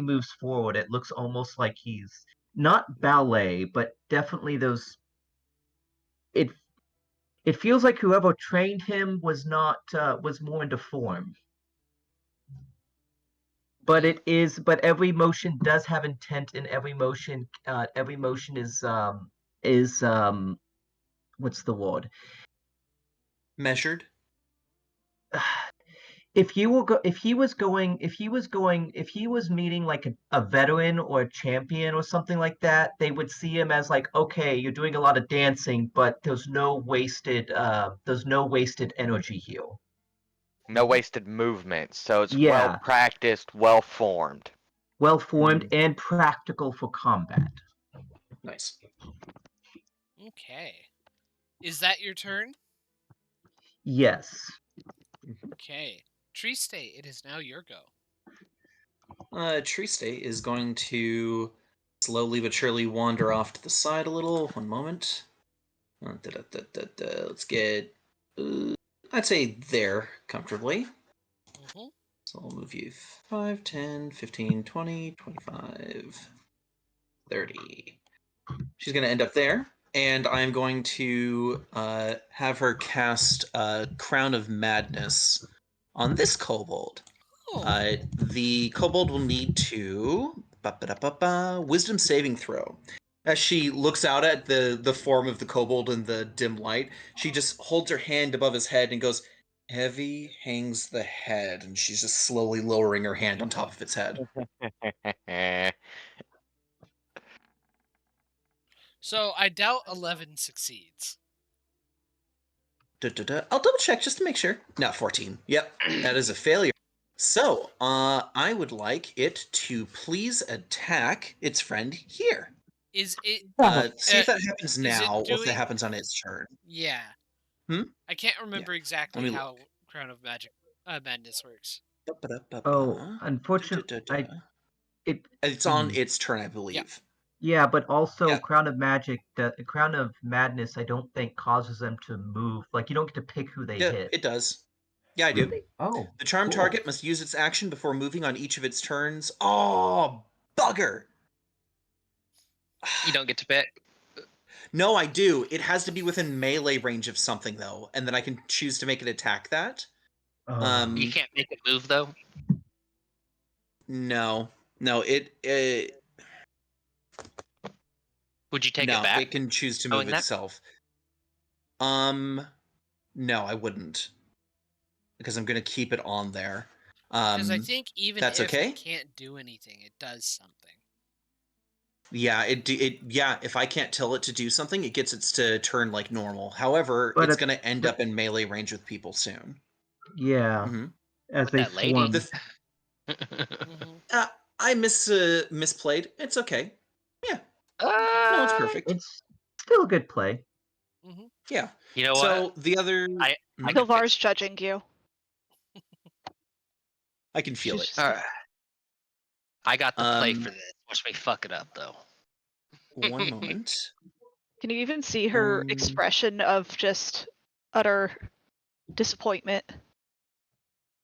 moves forward, it looks almost like he's not ballet, but definitely those. It feels like whoever trained him was more into form. But every motion does have intent, and every motion is what's the word? Measured. If he was meeting like a veteran or a champion or something like that, they would see him as like, okay, you're doing a lot of dancing, but there's no wasted energy here. No wasted movement, so it's Yeah. well practiced, well formed. well-formed, and practical for combat. Nice. Okay. Is that your turn? Yes. Okay. Triste, it is now your go. Triste is going to slowly but surely wander off to the side a little. One moment. Let's get, I'd say there comfortably. Mm-hmm. So I'll move you 5, 10, 15, 20, 25, 30. She's going to end up there. And I'm going to have her cast Crown of Madness on this kobold. Oh. The kobold will need to wisdom saving throw. As she looks out at the form of the kobold in the dim light, she just holds her hand above his head and goes, "Heavy hangs the head," and she's just slowly lowering her hand on top of its head. So I doubt 11 succeeds. I'll double check just to make sure. No, 14. Yep, that is a failure. So, I would like it to please attack its friend here. Is it? See if that happens it now, or if doing- that happens on its turn. Yeah. Hmm? I can't remember exactly Let me how Crown of Madness works. Oh, unfortunately, It's on its turn, I believe. Yeah, but also Yeah. Crown of Madness, I don't think causes them to move. Like, you don't get to pick who they Yeah, hit. it does. Yeah, I do. Really? Oh. The charm cool. target must use its action before moving on each of its turns. Oh, bugger! You don't get to pick. No, I do. It has to be within melee range of something, though, and then I can choose to make it attack that. You can't make it move though. No, it Would you take no, it back? it can choose to knowing move that? itself. No, I wouldn't, because I'm gonna keep it on there. Because I think even that's if okay? it can't do anything, it does something. Yeah, if I can't tell it to do something, it gets its to turn like normal. However, But it's it- gonna end up in melee range with people soon. Yeah, Mhm. as With they that lady? swarm. Mm-hmm. I misplayed. It's okay. Yeah, no, it's perfect. It's still a good play. Mm-hmm. Yeah. You know So what? the other, I Mhm. could Pilvar's judging you. I can feel She's it. just- I got the play Um, for this. Watch me fuck it up though. One moment. Can you even see her expression of just utter disappointment?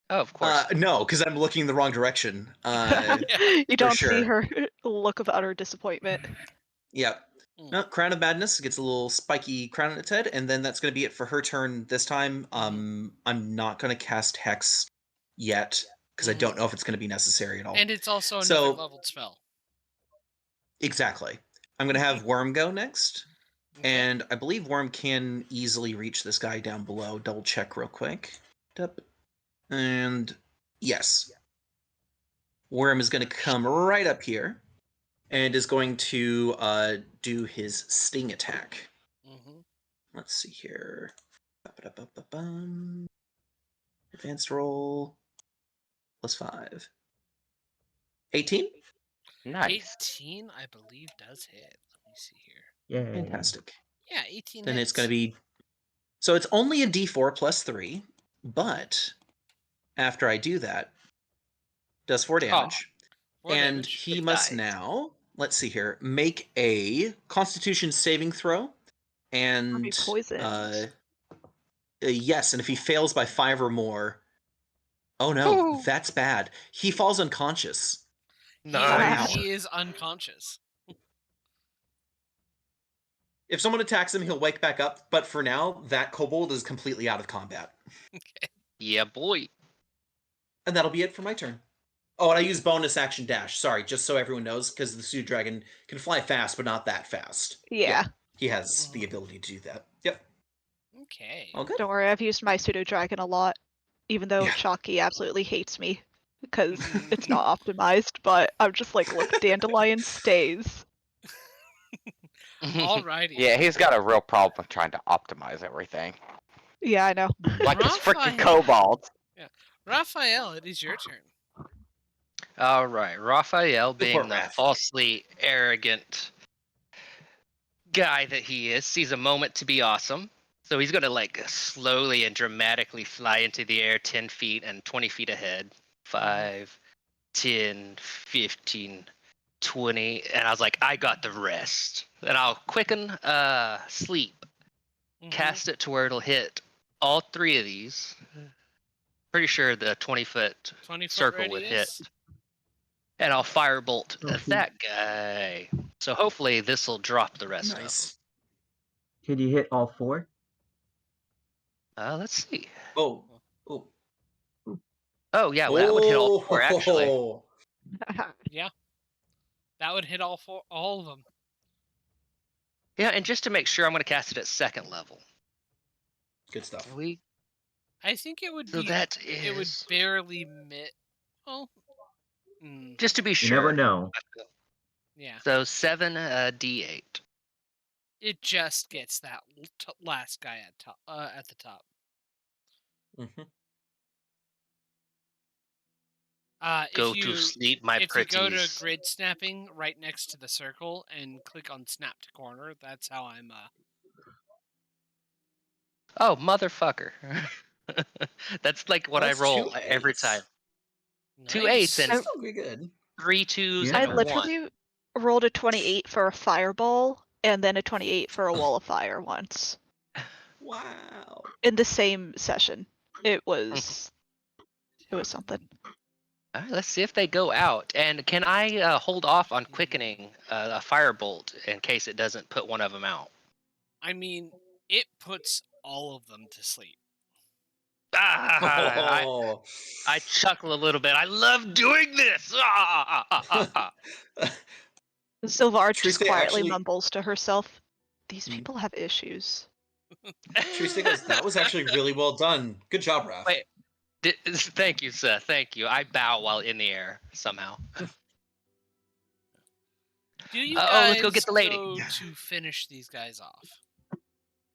Oh, of course. No, because I'm looking the wrong direction. You don't see sure. her look of utter disappointment. Yeah. Mm. No, Crown of Madness gets a little spiky crown on its head, and then that's going to be it for her turn this time. I'm not going to cast Hex yet, because I don't know if it's going to be necessary at all. And it's also another So- leveled spell. Exactly. I'm going to have Worm go next, Okay. and I believe Worm can easily reach this guy down below. Double check real quick. Dup. And yes. Worm is going to come right up here, and is going to do his sting attack. Mm-hmm. Let's see here. Ba-ba-da-ba-ba-bum. Advanced roll. +5. 18? Nice. 18, I believe, does hit. Let me see here. Yeah. Fantastic. Yeah, 18 Then hits. it's going to be... So it's only a d4 +3, but after I do that, does 4 damage. 4 and damage. he It must dies. now, let's see here, make a Constitution saving throw. And Be poisoned. yes, and if he fails by 5 or more, oh no, Ooh. that's bad. He falls unconscious. Nice. He is unconscious. If someone attacks him, he'll wake back up. But for now, that kobold is completely out of combat, Yeah, boy. and that'll be it for my turn. Oh, and I use bonus action dash. Sorry, just so everyone knows, because the Pseudo Dragon can fly fast, but not that fast. Yeah. He has the ability to do that. Yep. Okay. All good. Don't worry, I've used my pseudo dragon a lot, even though Yeah. Shocky absolutely hates me because it's not optimized. But I'm just like, look, Dandelion stays. Alrighty. Yeah, he's got a real problem with trying to optimize everything. Yeah, I know. Like his freaking Raphael. kobolds. Raphael, it is your turn. All right, Raphael, being Support the Raph. falsely arrogant guy that he is, sees a moment to be awesome. So he's gonna like slowly and dramatically fly into the air 10 feet and 20 feet ahead. 5, 10, 15, 20. And I was like, I got the rest. And I'll quicken sleep. Cast it to where it'll hit all 3 of these. Pretty sure the 20-foot 20-foot circle would hit. radius. And I'll firebolt Okay. that guy. So hopefully this will drop the rest Nice. Can you hit all 4? of them. Let's see. Oh. Oh yeah, well, that would hit all 4 actually. Oh. Yeah. That would hit all of them. Yeah, and just to make sure, I'm going to cast it at 2nd level. Good stuff. I think it would So be. that It would is barely Well. just to be You sure. never know. Yeah. So 7 d8. It just gets that last guy at the top. Mhm. Go to sleep, my If pretties. you go to grid snapping right next to the circle and click on snap to corner, that's how I'm. Oh, motherfucker. That's like what I That's roll 2 every eights. time. Nice. 2 8s and That's pretty good. 3 2s Yeah. I and a 1. literally rolled a 28 for a fireball and then a 28 for a wall of fire once Wow. in the same session. It was something. All right, let's see if they go out. And can I hold off on quickening a firebolt in case it doesn't put one of them out? I mean, it puts all of them to sleep. Oh. I chuckle a little bit. I love doing this. Sylvar just Triste quietly actually- mumbles to herself, "These Hmm. people have issues." Triste goes, that was actually really well done. Good job, Raph. Wait, thank you, Seth. Thank you. I bow while in the air somehow. Do you let's go get the lady. go to finish these guys off?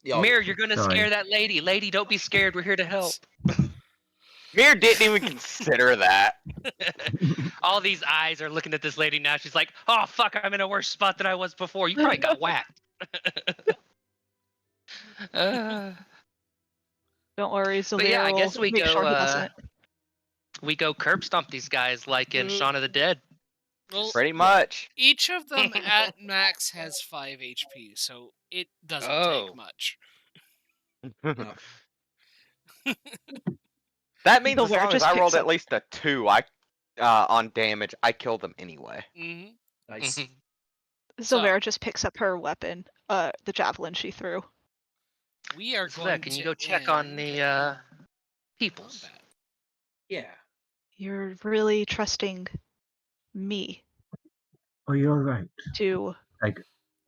Yeah, Mir, you're gonna Sorry. scare that lady. Lady, don't be scared. We're here to help. Mir didn't even consider that. All these eyes are looking at this lady now. She's like, "Oh fuck, I'm in a worse spot than I was before. You probably got whacked." Don't worry, Sylvia yeah, I will guess we make go. sure he doesn't. We go curb stomp these guys like in Shaun of the Dead. Well, Pretty much. each of them at max has 5 HP, so it doesn't take much. That means as Sylvar long as just I rolled picks at up- least a 2 on damage, I kill them anyway. Mm-hmm. Nice. Sylvara just picks up her weapon, the javelin she threw. We are Sylvia, going can to you go check on end the peoples? combat. Yeah. You're really trusting me Oh, you're right. to.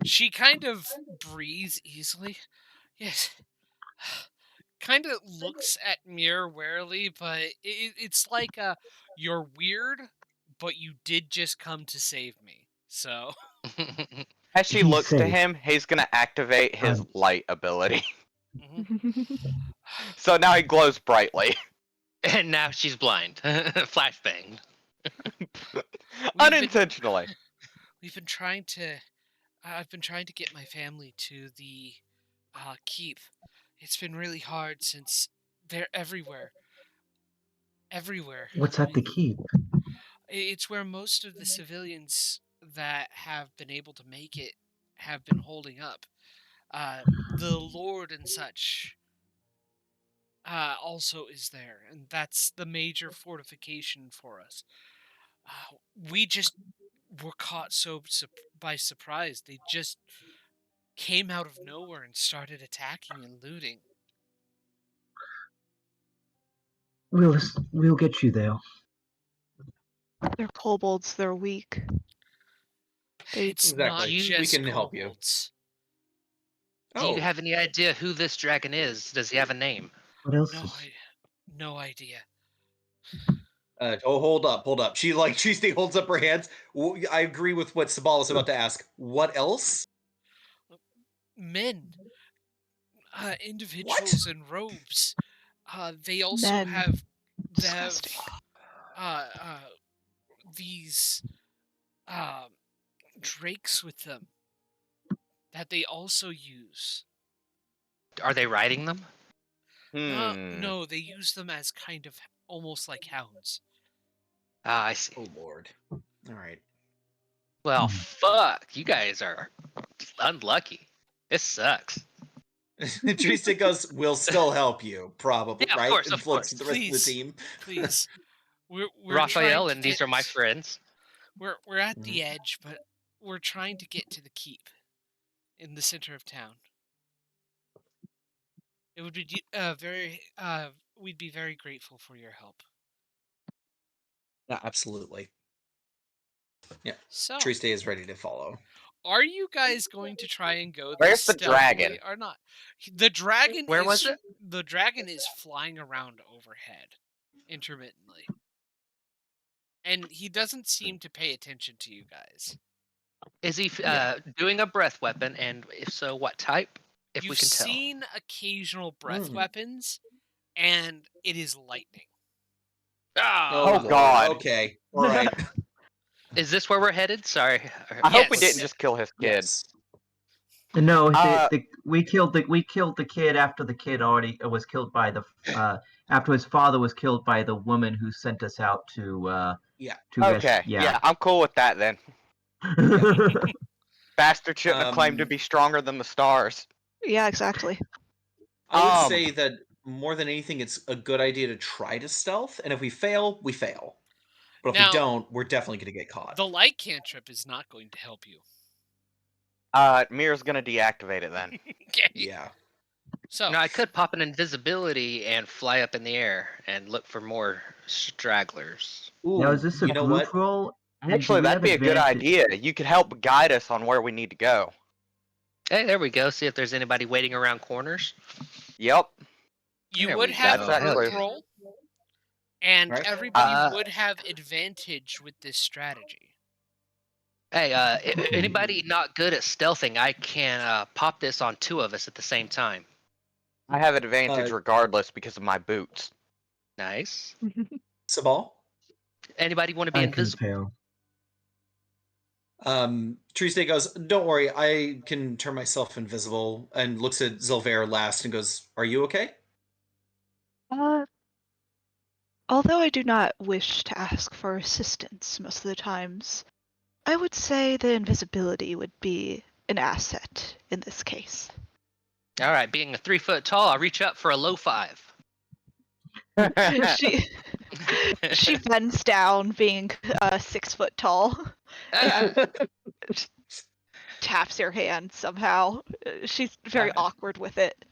She kind of breathes easily. Yes. Kind of looks at Mir warily, but it's like you're weird, but you did just come to save me. So As she He's looks to safe. him, he's gonna activate his Right. light ability. mhm. So now he glows brightly. And now she's blind. Flashbang. Unintentionally. We've been trying to. I've been trying to get my family to the keep. It's been really hard since they're everywhere. Everywhere. What's at the keep? It's where most of the civilians that have been able to make it have been holding up. The Lord and such also is there, and that's the major fortification for us. We just were caught by surprise. They just came out of nowhere and started attacking and looting. We'll get you there. They're kobolds, they're weak. It's Exactly. not We just can help you. kobolds. Do you have any idea who this dragon is? Does he have a name? What else? No idea. Hold up. She holds up her hands. I agree with what Sabala's about to ask. What else? Men, individuals in robes. They also Men. have Disgusting. these drakes with them that they also use. Are they riding them? No, they use them as kind of almost like hounds. Ah, I see. Oh lord. All right. Well, fuck. You guys are unlucky. This sucks. Trista goes, "We'll still help you, probably, Yeah, of right?" course, And of looks course. at the rest of the Please. team. Please, we're Raphael trying to and these are my friends. We're at the edge, but we're trying to get to the keep in the center of town. It would be we'd be very grateful for your help. Yeah, absolutely. Yeah. So, Trista is ready to follow. are you guys going to try and go this Where's the stealthily dragon? or not? The dragon Where was it? The dragon is flying around overhead intermittently. And he doesn't seem to pay attention to you guys. Is he Yeah. doing a breath weapon? And if so, what type? If You've we can tell. seen occasional breath Mm. weapons, and it is lightning. Oh, Lord. God. Okay. All right. is this where we're headed? Sorry. I hope we Yes. didn't just kill his kid. Yes. No, Uh, we killed the kid after the kid already was killed by the after his father was killed by the woman who sent us out to Yeah. Okay, yeah, I'm cool with that then. Bastard shouldn't have claimed to be stronger than the stars. Yeah, exactly. I would say that more than anything, it's a good idea to try to stealth, and if we fail, we fail. But if Now, we don't, we're definitely going to get caught. The light cantrip is not going to help you. Mir's gonna deactivate it then. Okay. Yeah. So, No, I could pop an invisibility and fly up in the air and look for more stragglers. Ooh, Now, is this a you know group what? roll? And do Actually, we that'd have be a good advantage? idea. You could help guide us on where we need to go. Hey, there we go. See if there's anybody waiting around corners. Yep. you There would we have go. a group Actually- roll, and Right. everybody would have advantage with this strategy. Hey, anybody not good at stealthing, I can pop this on two of us at the same time. I have advantage Uh, regardless because of my boots. Nice. Sabal? Anybody want to be I can invisible? fail. Triste goes, "Don't worry, I can turn myself invisible," and looks at Zilver last and goes, "Are you okay?" Although I do not wish to ask for assistance most of the times, I would say the invisibility would be an asset in this case. All right, being a 3 foot tall, I'll reach up for a low 5. She bends down, being 6 foot tall, and taps your hand somehow. She's very awkward with it.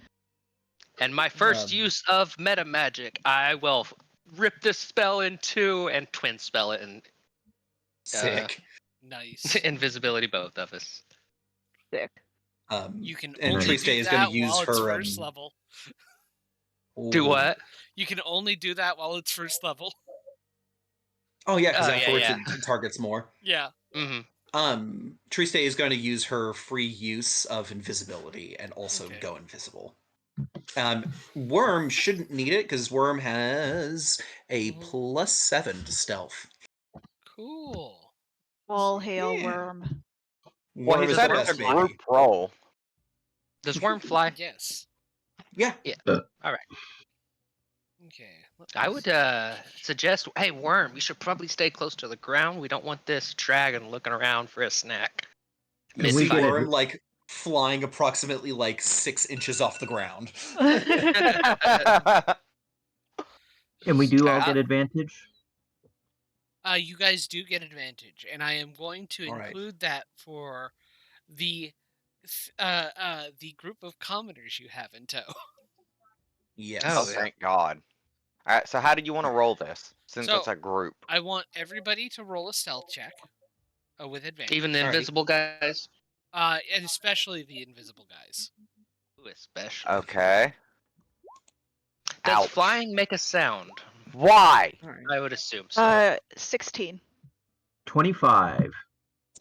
And my first use of meta magic, I will rip this spell in two and twin spell it and Sick. Nice. invisibility both of us. Sick. You can and only Triste do is that going to use while it's her. first level. Do Ooh. what? You can only do that while it's first level. Oh yeah, because Oh, yeah, afterwards yeah. it targets more. Yeah. Mm-hmm. Triste is going to use her free use of invisibility and also Okay. go invisible. Worm shouldn't need it because Worm has a +7 to stealth. Cool. All hail Yeah. Worm. Well, he Worm is said the it's a best, baby. group roll. Does Worm fly? Yes. Yeah. All right. Okay. I would suggest, hey, Worm, you should probably stay close to the ground. We don't want this dragon looking around for a snack. You see get it. Worm like flying approximately like 6 inches off the ground. And we do all get advantage? You guys do get advantage, and I am going to All right. include that for the group of commoners you have in tow. Yes. Oh, yeah. thank God. Alright, so how do you want to roll this? Since So- it's a group. I want everybody to roll a stealth check with advantage. Even the Alrighty. invisible guys? and especially the invisible guys. Ooh, especially. Okay. Does Ouch. flying make a sound? Why? I would assume so. 16. 25.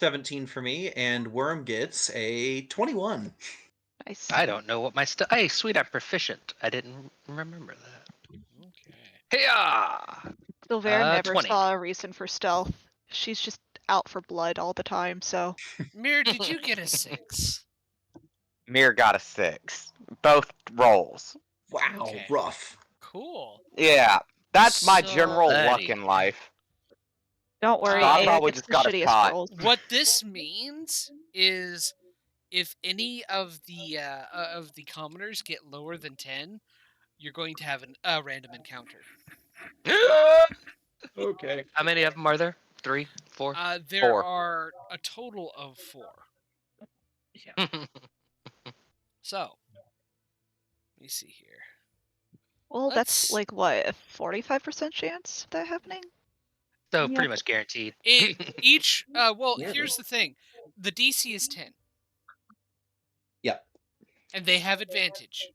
17 for me, and Worm gets a 21. Nice. I don't know what my Hey, sweet, I'm proficient. I didn't remember that. Okay. Hey-ya! Silver never 20. saw a reason for stealth. she's just out for blood all the time, so Mir, did you get a 6? Mir got a 6. Both rolls. Wow, Okay. rough. Cool. Yeah, that's my So- general luck Buddy. in life. don't worry, So I Aya probably gets just the got a shittiest shot. rolls. What this means is if any of the commoners get lower than 10, you're going to have a random encounter. Okay. How many of them are there? 3, 4? There 4. are a total of 4. So, let me see here. Well, that's Let's- like what, a 45% chance of that happening? So Yeah. pretty much guaranteed. Each, well, Nearly. here's the thing. The DC is 10. Yep. And they have advantage.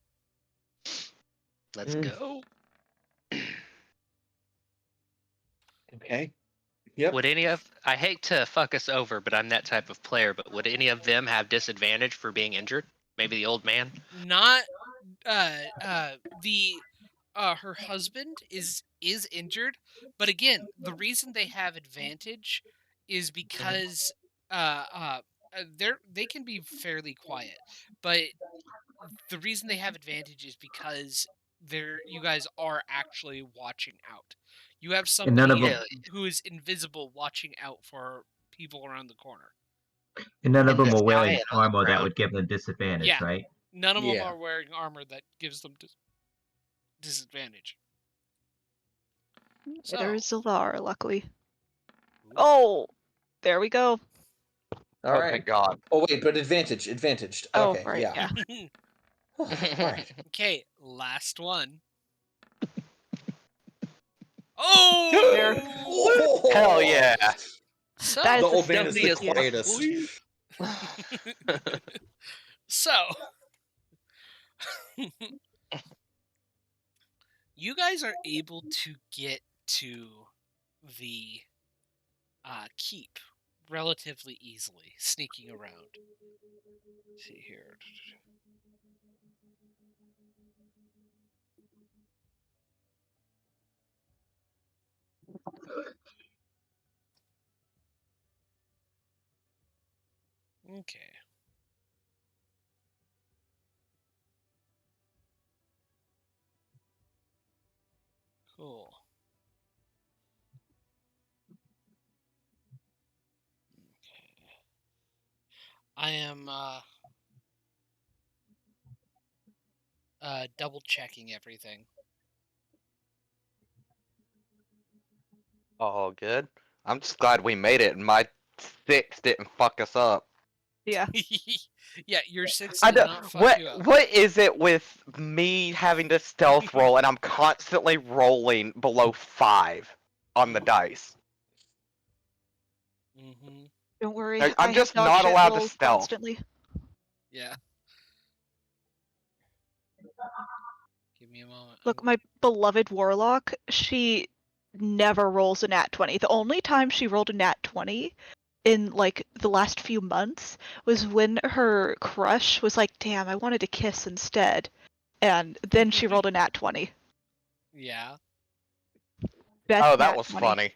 Let's Mm. go. Okay. Yep. Would any of I hate to fuck us over, but I'm that type of player. But would any of them have disadvantage for being injured? Maybe the old man. Not, her husband is injured, but again, the reason they have advantage is because they can be fairly quiet, but the reason they have advantage is because you guys are actually watching out. You have And none somebody of them, who is invisible watching out for people around the corner. and none of And them this are wearing guy on the armor that ground. would give them disadvantage, Yeah. right? None of them Yeah. are wearing armor that gives them disadvantage. So, There's Zalar, luckily. Oh, there we go. All Oh, right. thank God. Oh wait, but advantaged. Oh, Okay. right, yeah. All right. Okay, last one. Oh! Oh! Hell yeah. So, That The is old man is the stealthiest. quietest. so you guys are able to get to the keep relatively easily, sneaking around. Let's see here. Okay. Cool. Okay. I am double checking everything. Oh, good. I'm just glad we made it and my 6 didn't fuck us up. Yeah. Yeah, your 6 I did know, not fuck you up. what is it with me having to stealth roll and I'm constantly rolling below 5 on the dice? Mm-hmm. Don't worry, I'm I have just dodge not shit allowed to rolls stealth. constantly. Yeah. Give me a moment. Look, my beloved warlock, she never rolls a nat 20. The only time she rolled a nat 20 in like the last few months was when her crush was like, damn, I wanted to kiss instead. And then she rolled a nat 20. Yeah. Best Oh, that nat was 20. funny.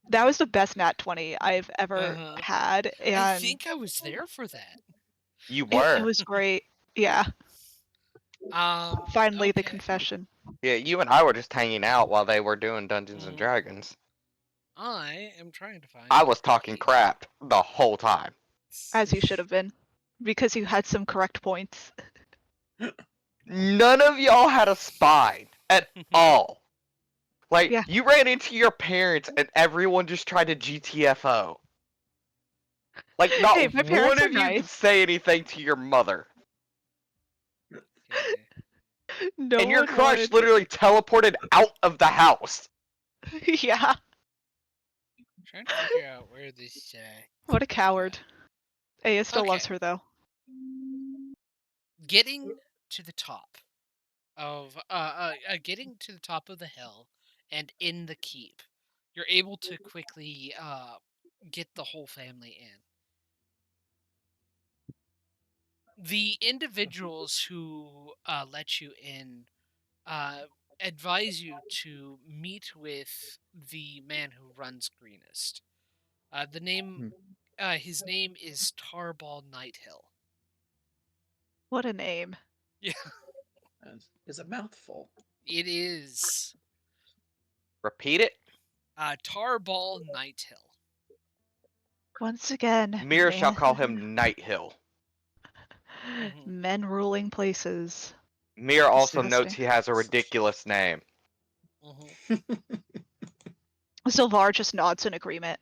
That was the best nat 20 I've ever Uh-huh. had. And I think I was there for that. You it were. was great. Yeah. Finally, the Okay. confession. Yeah, you and I were just hanging out while they were doing Dungeons and Mhm. Dragons. I am trying to find. I was talking the- crap the whole time. As you should have been. Because you had some correct points. None of y'all had a spine at all. Like, Yeah. you ran into your parents and everyone just tried to GTFO. Like, not Hey, my parents one are of you could nice. say anything to your mother. Okay. No And your one crush wanted. literally teleported out of the house. Yeah. Trying to figure out where this. What a coward. Aya still loves Okay. her though. Getting to the top of getting to the top of the hill and in the keep, you're able to quickly get the whole family in. The individuals who let you in advise you to meet with the man who runs Greenest. The name, his name is Tarball Nighthill. What a name. Yeah, Is a mouthful. it is. Repeat it. Tarball Nighthill. Once again, Mir shall man- call him Nighthill. men ruling places. Mir also Disgusting. notes he has a ridiculous name. Sylvar just nods in agreement.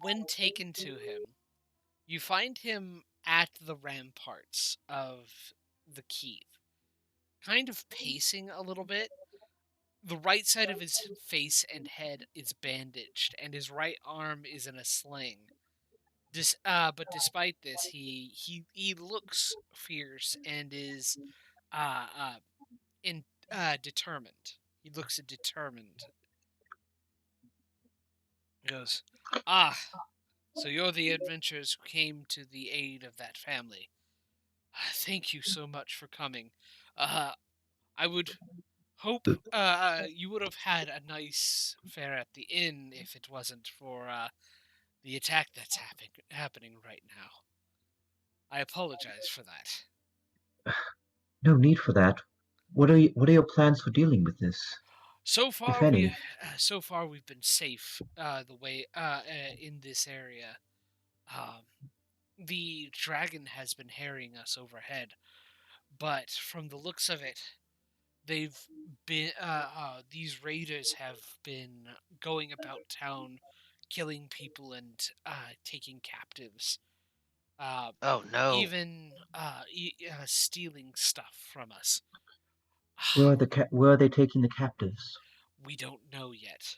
When taken to him, you find him at the ramparts of the keep, kind of pacing a little bit. The right side of his face and head is bandaged, and his right arm is in a sling. But despite this, he looks fierce and is determined. He looks determined. He goes, "Ah, so you're the adventurers who came to the aid of that family. Thank you so much for coming. I would hope you would have had a nice fare at the inn if it wasn't for the attack that's happening right now. I apologize for that." No need for that. What are your plans for dealing with this? So If far, any. we've been safe. The way in this area, the dragon has been harrying us overhead, but from the looks of it, they've been these raiders have been going about town, killing people and taking captives. Oh no. Even stealing stuff from us. Where are they taking the captives? We don't know yet.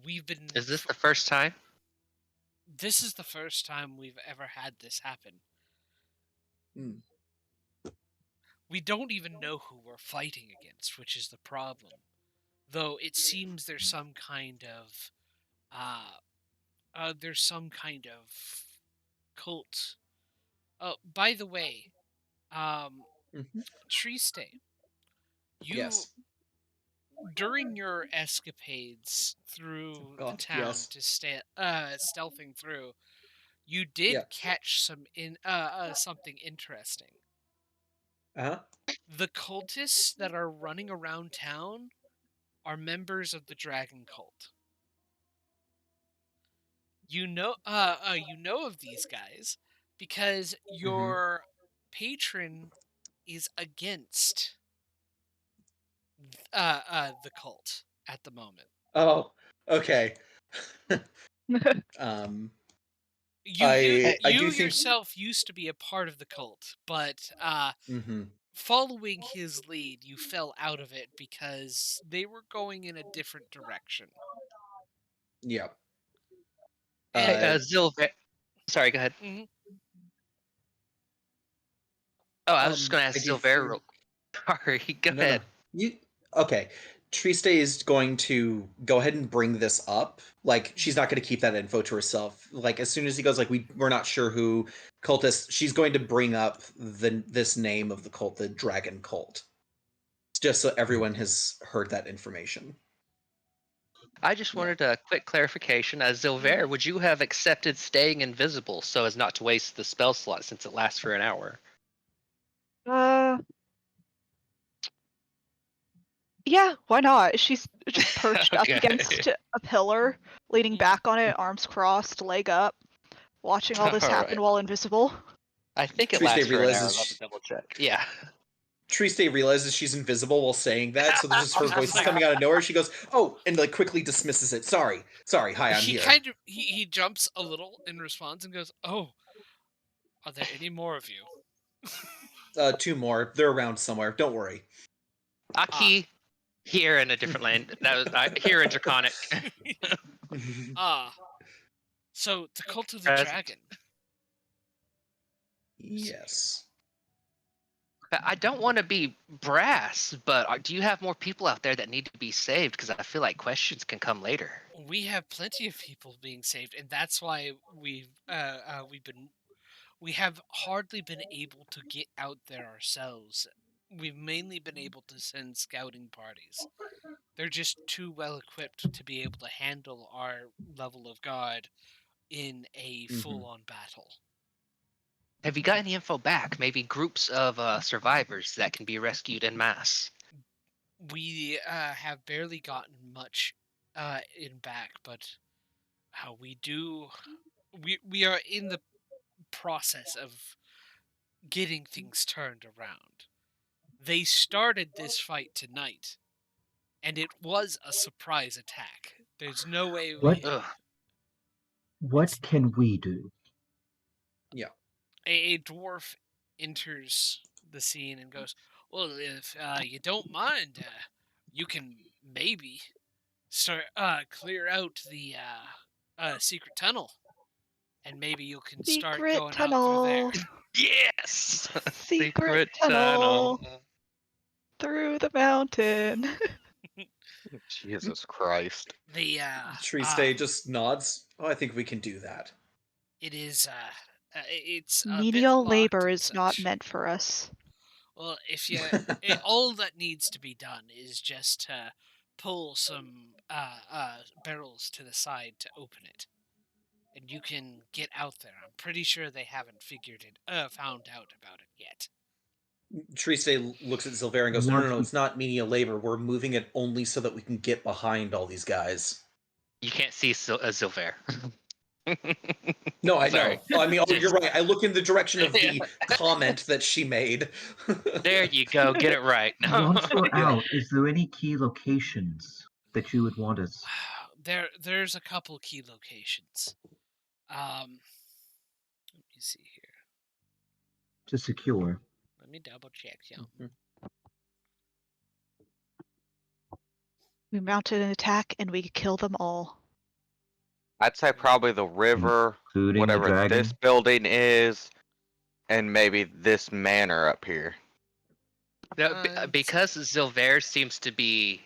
We've been. Is this the first time? This is the first time we've ever had this happen. Hmm. We don't even know who we're fighting against, which is the problem. Though it seems there's some kind of cult. Oh, by the way, Triste, you Yes. during your escapades through the God, town yes. to stealthing through, you did Yeah. catch something interesting. Uh-huh. The cultists that are running around town are members of the dragon cult. You know of these guys because your patron is against the cult at the moment. Oh, okay. You I do think. yourself used to be a part of the cult, but following his lead, you fell out of it because they were going in a different direction. Yeah. Hey, Zilver. Sorry, go ahead. Mhm. Oh, I was just going to I ask do Zilver. think- Sorry, go No, ahead. You okay? Triste is going to go ahead and bring this up. Like, she's not going to keep that info to herself. Like, as soon as he goes, like, we're not sure who cultist. She's going to bring up this name of the cult, the Dragon Cult, just so everyone has heard that information. I just wanted a quick clarification. As Zilver, would you have accepted staying invisible so as not to waste the spell slot since it lasts for an hour? Yeah, why not? She's just perched up Okay. against a pillar, leaning back on it, arms crossed, leg up, watching all this happen Alright. while invisible. I think it Triste lasts for an hour. realizes Let me double check. Yeah. Triste realizes she's invisible while saying that, so there's just her voice is coming out of nowhere. She goes, "Oh," and like quickly dismisses it. Sorry, hi, I'm He here. kind of he jumps a little in response and goes, "Oh, are there any more of you?" 2 more. They're around somewhere. Don't worry. Aki, here in a different land. That was here in Draconic. So the cult of the Present. dragon. Yes. I don't want to be brass, but do you have more people out there that need to be saved? Because I feel like questions can come later. We have plenty of people being saved, and that's why we have hardly been able to get out there ourselves. We've mainly been able to send scouting parties. They're just too well equipped to be able to handle our level of god in a full-on battle. Have you got any info back? Maybe groups of survivors that can be rescued en masse? We have barely gotten much in back, but we are in the process of getting things turned around. They started this fight tonight, and it was a surprise attack. There's no way Ugh. What can we do? a dwarf enters the scene and goes, "Well, if you don't mind, you can maybe start clear out the secret tunnel, and maybe you can start Secret going out through there." tunnel. Yes! Secret tunnel. Through the mountain. Jesus Christ. The Triste just nods. Oh, I think we can do that. it is it's a bit Menial locked labor and is not such. meant for us. Well, if you all that needs to be done is just to pull some barrels to the side to open it, and you can get out there. I'm pretty sure they haven't found out about it yet. Triste looks at Zilver and goes, no, Once no, no, we- it's not menial labor. We're moving it only so that we can get behind all these guys. You can't see Zilver. No, I Sorry. know. I mean, oh, Just- you're right. I look in the direction of the comment that she made. There you go. Get it right. Once we're Yeah. out, is there any key locations that you would want us There's a couple key locations. Let me see here. to secure? Let me double check. Yeah. Mhm. We mounted an attack and we kill them all. I'd say probably the river, Including the whatever dragon? this building is, and maybe this manor up here. No, because Zilver seems to be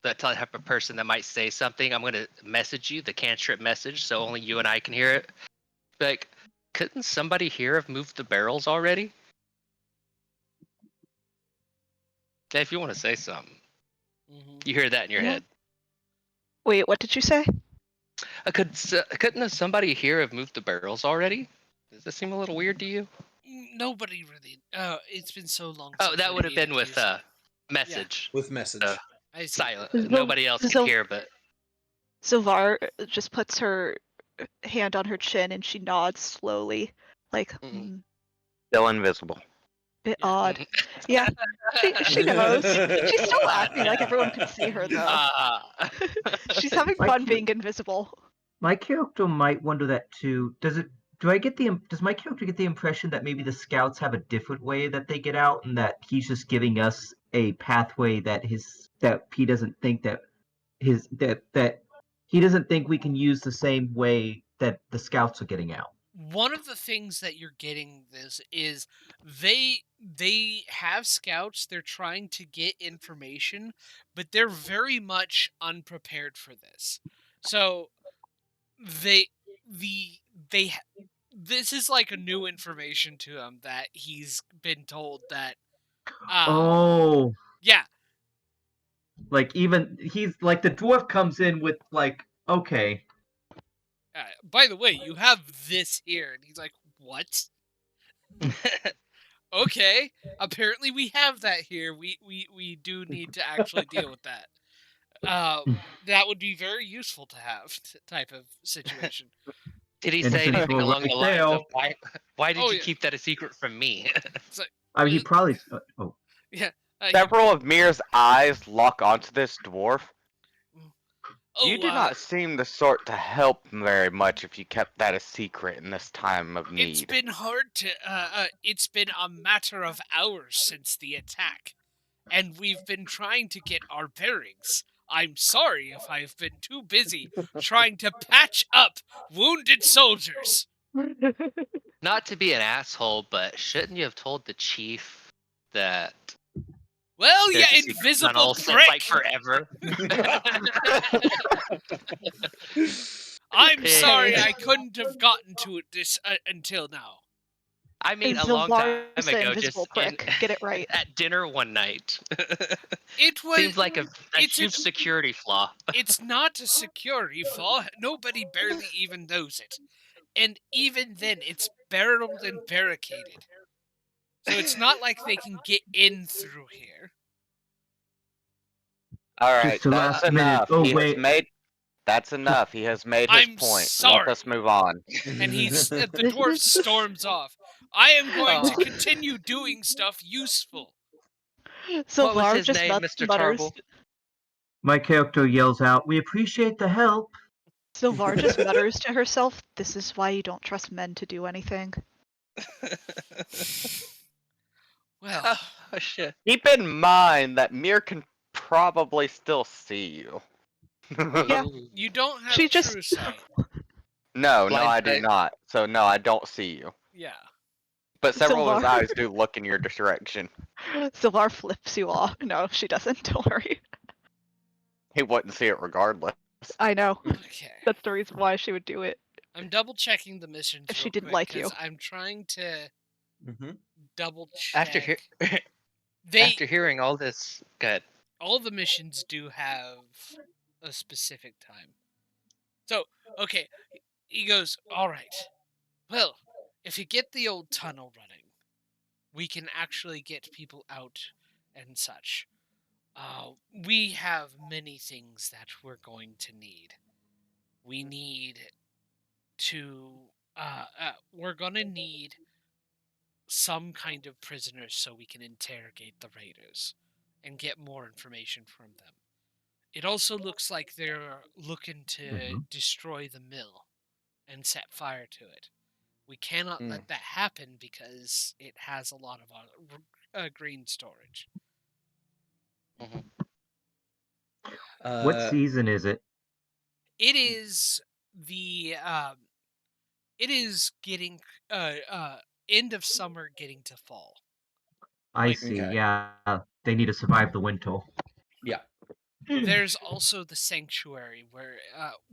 the type of person that might say something, I'm going to message you the cantrip message so only you and I can hear it. Like, couldn't somebody here have moved the barrels already? Okay, if you want to say something, you hear that in your Yeah. head. Wait, what did you say? Couldn't somebody here have moved the barrels already? Does that seem a little weird to you? Nobody really. It's been so long. Oh, since that we would have been needed with to- With message. message. I see. Silent. Zil- Nobody else can Zil- hear, but Zilvar just puts her hand on her chin and she nods slowly, like, Still invisible. bit Yeah. odd. Yeah, she knows. She's still acting like everyone can see her, though. She's having Like- fun being invisible. My character might wonder that too. Does my character get the impression that maybe the scouts have a different way that they get out, and that he's just giving us a pathway that he doesn't think that he doesn't think we can use the same way that the scouts are getting out? One of the things that you're getting this is they have scouts. They're trying to get information, but they're very much unprepared for this. So this is like a new information to him that he's been told that. Oh, Yeah, like even he's like the dwarf comes in with like, okay, by the way, you have this here, and he's like, "What? Okay, apparently we have that here. We do need to actually deal with that. That would be very useful to have type of situation." did he And say since anything we're along right the lines of there- why did Oh, you yeah. keep that a secret from me? It's like, I mean, he probably. yeah. Several of Mir's eyes lock onto this dwarf. Oh, You do not seem the sort to help very much if you kept that a secret in this time of need. It's been hard to. It's been a matter of hours since the attack, and we've been trying to get our bearings. I'm sorry if I've been too busy trying to patch up wounded soldiers. Not to be an asshole, but shouldn't you have told the chief that Well, there's yeah, a secret invisible tunnel since prick. like forever? I'm Hey. sorry I couldn't have gotten to it until now. I mean, a long Zilvar time is the ago, invisible just in prick. Get it right. at dinner one night. It was. Seems like a It's huge security flaw. It's not a security flaw. Nobody barely even knows it, and even then, it's barreled and barricaded. So it's not like they can get in through here. All right, Just the that's last minute. enough. Oh, He has wait. made. That's enough. He has made his I'm point. Let sorry. us move on. And the dwarf storms off. I am going to Oh. continue doing stuff useful. What was Zilvar his just name, Mr. mutters. Tarble? My character yells out, "We appreciate the help." Zilvar just mutters to herself, "This is why you don't trust men to do anything." Well, Oh shit. Keep in mind that Mir can probably still see you. Yeah. you don't have She just- true sight. No, Blind I do sight. not. So no, I don't see you. Yeah. But several of his Zilvar. eyes do look in your direction. Zilvar flips you off. No, she doesn't. Don't worry. He wouldn't see it regardless. I know. Okay. That's the reason why she would do it. I'm double checking the missions If she real didn't quick like you. because I'm trying to hmm double check. After after hearing all this, good. All the missions do have a specific time. So, okay, he goes, all right. Well, if you get the old tunnel running, we can actually get people out and such. We have many things that we're going to need. We need to. We're gonna need some kind of prisoners so we can interrogate the raiders and get more information from them. It also looks like they're looking to destroy the mill and set fire to it. We cannot let that happen because it has a lot of grain storage. What season is it? It is the it is getting end of summer getting to fall. I Like- see. Okay. Yeah, they need to survive the winter. Yeah. There's also the sanctuary where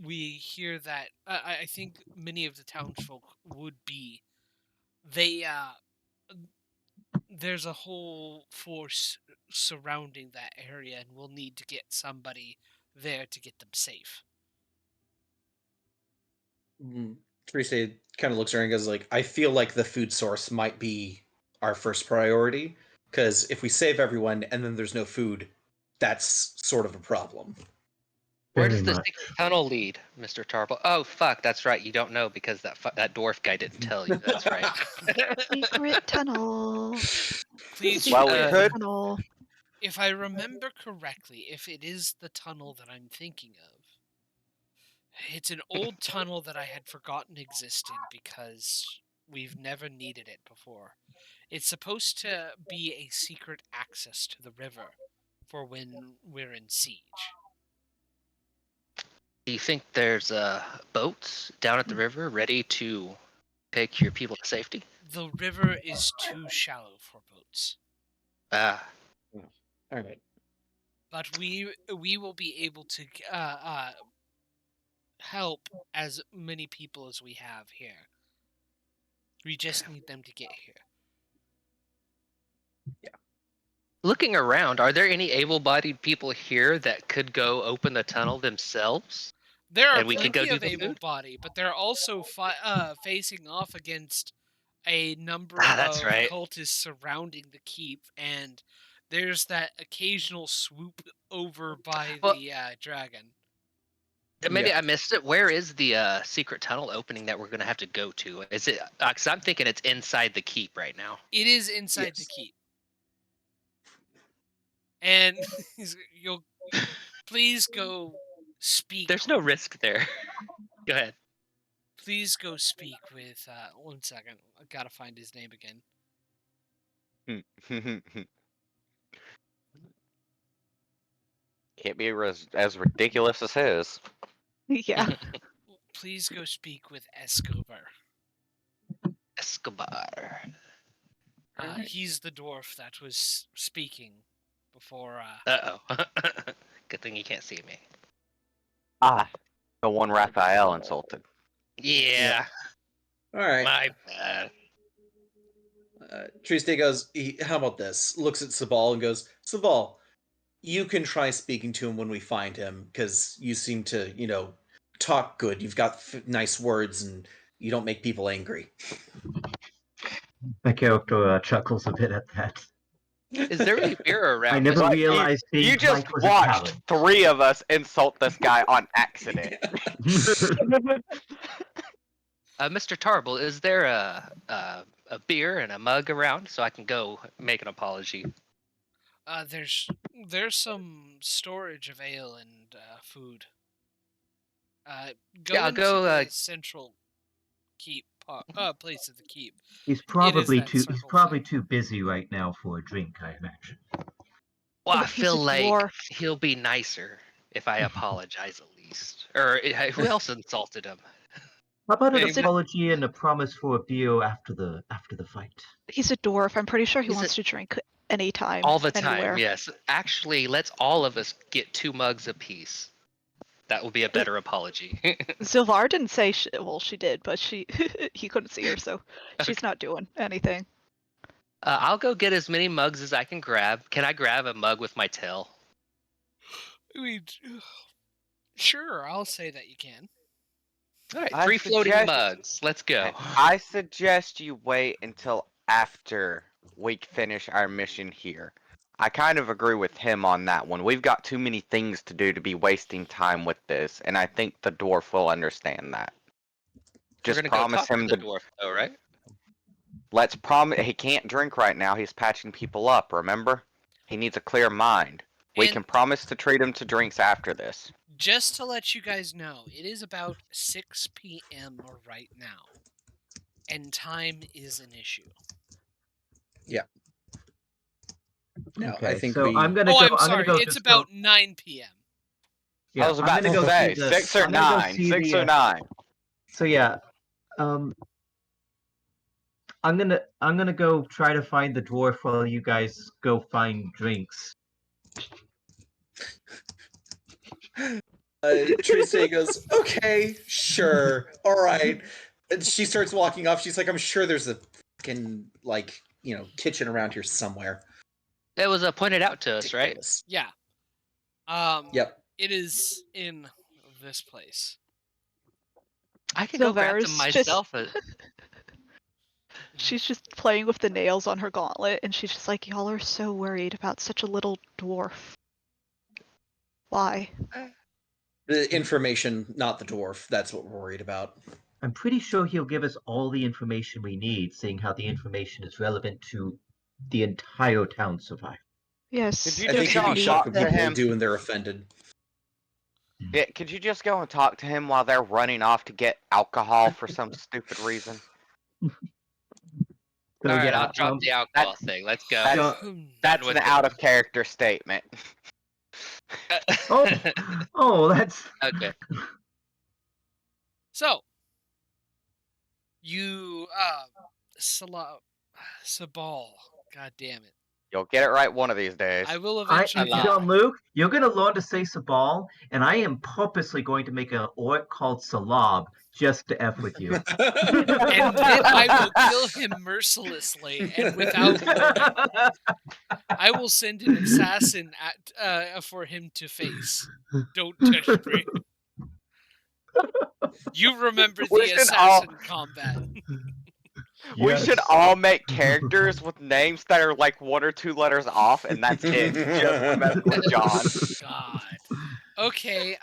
we hear that I think many of the townsfolk would be. They there's a whole force surrounding that area, and we'll need to get somebody there to get them safe. Teresa kind of looks around and goes like, I feel like the food source might be our first priority, because if we save everyone and then there's no food, that's sort of a problem. Where Very does the much. secret tunnel lead, Mr. Tarble? Oh fuck, that's right. You don't know because that dwarf guy didn't tell you. That's right. Secret tunnel. Please, Well, we Secret could. tunnel. if I remember correctly, if it is the tunnel that I'm thinking of, it's an old tunnel that I had forgotten existed because we've never needed it before. It's supposed to be a secret access to the river for when we're in siege. Do you think there's boats down at the river ready to take your people to safety? The river is too shallow for boats, Ah, All right. but we will be able to help as many people as we have here. We just need them to get here. looking around, are there any able-bodied people here that could go open the tunnel themselves? There are And we can go plenty do of the food? able-bodied, but they're also facing off against a number That's of right. cultists surrounding the keep, and there's that occasional swoop over by Well- the dragon. Maybe Yeah. I missed it. Where is the secret tunnel opening that we're going to have to go to? Is it? Because I'm thinking it's inside the keep right now. It is inside the Yes. keep, and you'll please go speak. There's no risk there. Go ahead. Please go speak with. 1 second, I gotta find his name again. Can't be as ridiculous as his. Yeah. Please go speak with Escobar. Escobar. Alright. He's the dwarf that was speaking before. Uh oh. Good thing you can't see me. Ah, the one Raphael insulted. Yeah. All right. My bad. Triste goes, how about this? Looks at Sabal and goes, Sabal, you can try speaking to him when we find him, because you seem to, talk good. You've got nice words, and you don't make people angry. My character chuckles a bit at that. Is there any beer around? I never Like, realized you being just polite was a watched talent. 3 of us insult this guy on accident. Mr. Tarble, is there a beer and a mug around so I can go make an apology? There's some storage of ale and food. Go Yeah, I'll into go. the central keep place of the keep. He's It is probably that too. He's circle probably thing. too busy right now for a drink, I imagine. Well, I He's a feel like dwarf. he'll be nicer if I apologize at least. Or who else insulted him? How about an Maybe- apology and a promise for a beer after the fight? He's a dwarf. I'm pretty sure he He's wants to drink anytime, All the time, anywhere. yes. Actually, let's all of us get 2 mugs apiece. That will be a better apology. Zilvar didn't say well, she did, but he couldn't see her, so she's Okay. not doing anything. I'll go get as many mugs as I can grab. Can I grab a mug with my tail? Sure, I'll say that you can. All right, I 3 floating suggest- mugs. Let's go. I suggest you wait until after we finish our mission here. I kind of agree with him on that one. We've got too many things to do to be wasting time with this, and I think the dwarf will understand that. We're Just gonna go promise talk to him the dwarf, though, right? Let's promise he can't drink right now. He's patching people up, remember? He needs a clear mind. We And- can promise to treat him to drinks after this. Just to let you guys know, it is about 6 p.m. right now, and time is an issue. Now, Okay, I think so we. I'm gonna Oh, go. I'm sorry. Gonna go It's just about go, 9 p.m. yeah, I was I'm about gonna to go say see the, 6 or I'm gonna go 9. see 6 the, or 9. So yeah, I'm gonna go try to find the dwarf while you guys go find drinks. Triste goes, okay, sure, all right. And she starts walking off. She's like, I'm sure there's a fucking, kitchen around here somewhere. It was pointed out to us, right? Ridiculous. Yeah. Yep. It is in this place. I could go grab Silver's them myself. She's just playing with the nails on her gauntlet, and she's just like, y'all are so worried about such a little dwarf. Why? The information, not the dwarf. That's what we're worried about. I'm pretty sure he'll give us all the information we need, seeing how the information is relevant to the entire town survival. Yes. Could you I just think go you'd be and shocked talk what to people him? will do when they're offended. Yeah, could you just go and talk to him while they're running off to get alcohol for some stupid reason? So All right, yeah, I'll drop the alcohol thing. Let's go. that's- Hmm. That's with an it. out of character statement. Oh, that's Okay. So, you, Sabal. God damn it. You'll get it right one of these days. I will eventually. lied. Jean-Luc, you're gonna learn to say Sabal, and I am purposely going to make an orc called Slavov just to F with you. And then I will kill him mercilessly and without warning. I will send an assassin for him to face. Don't touch me. You remember We the should all- assassin combat. We should all make characters with names that are like 1 or 2 letters off, and that's it. Just to mess with John. God. Okay,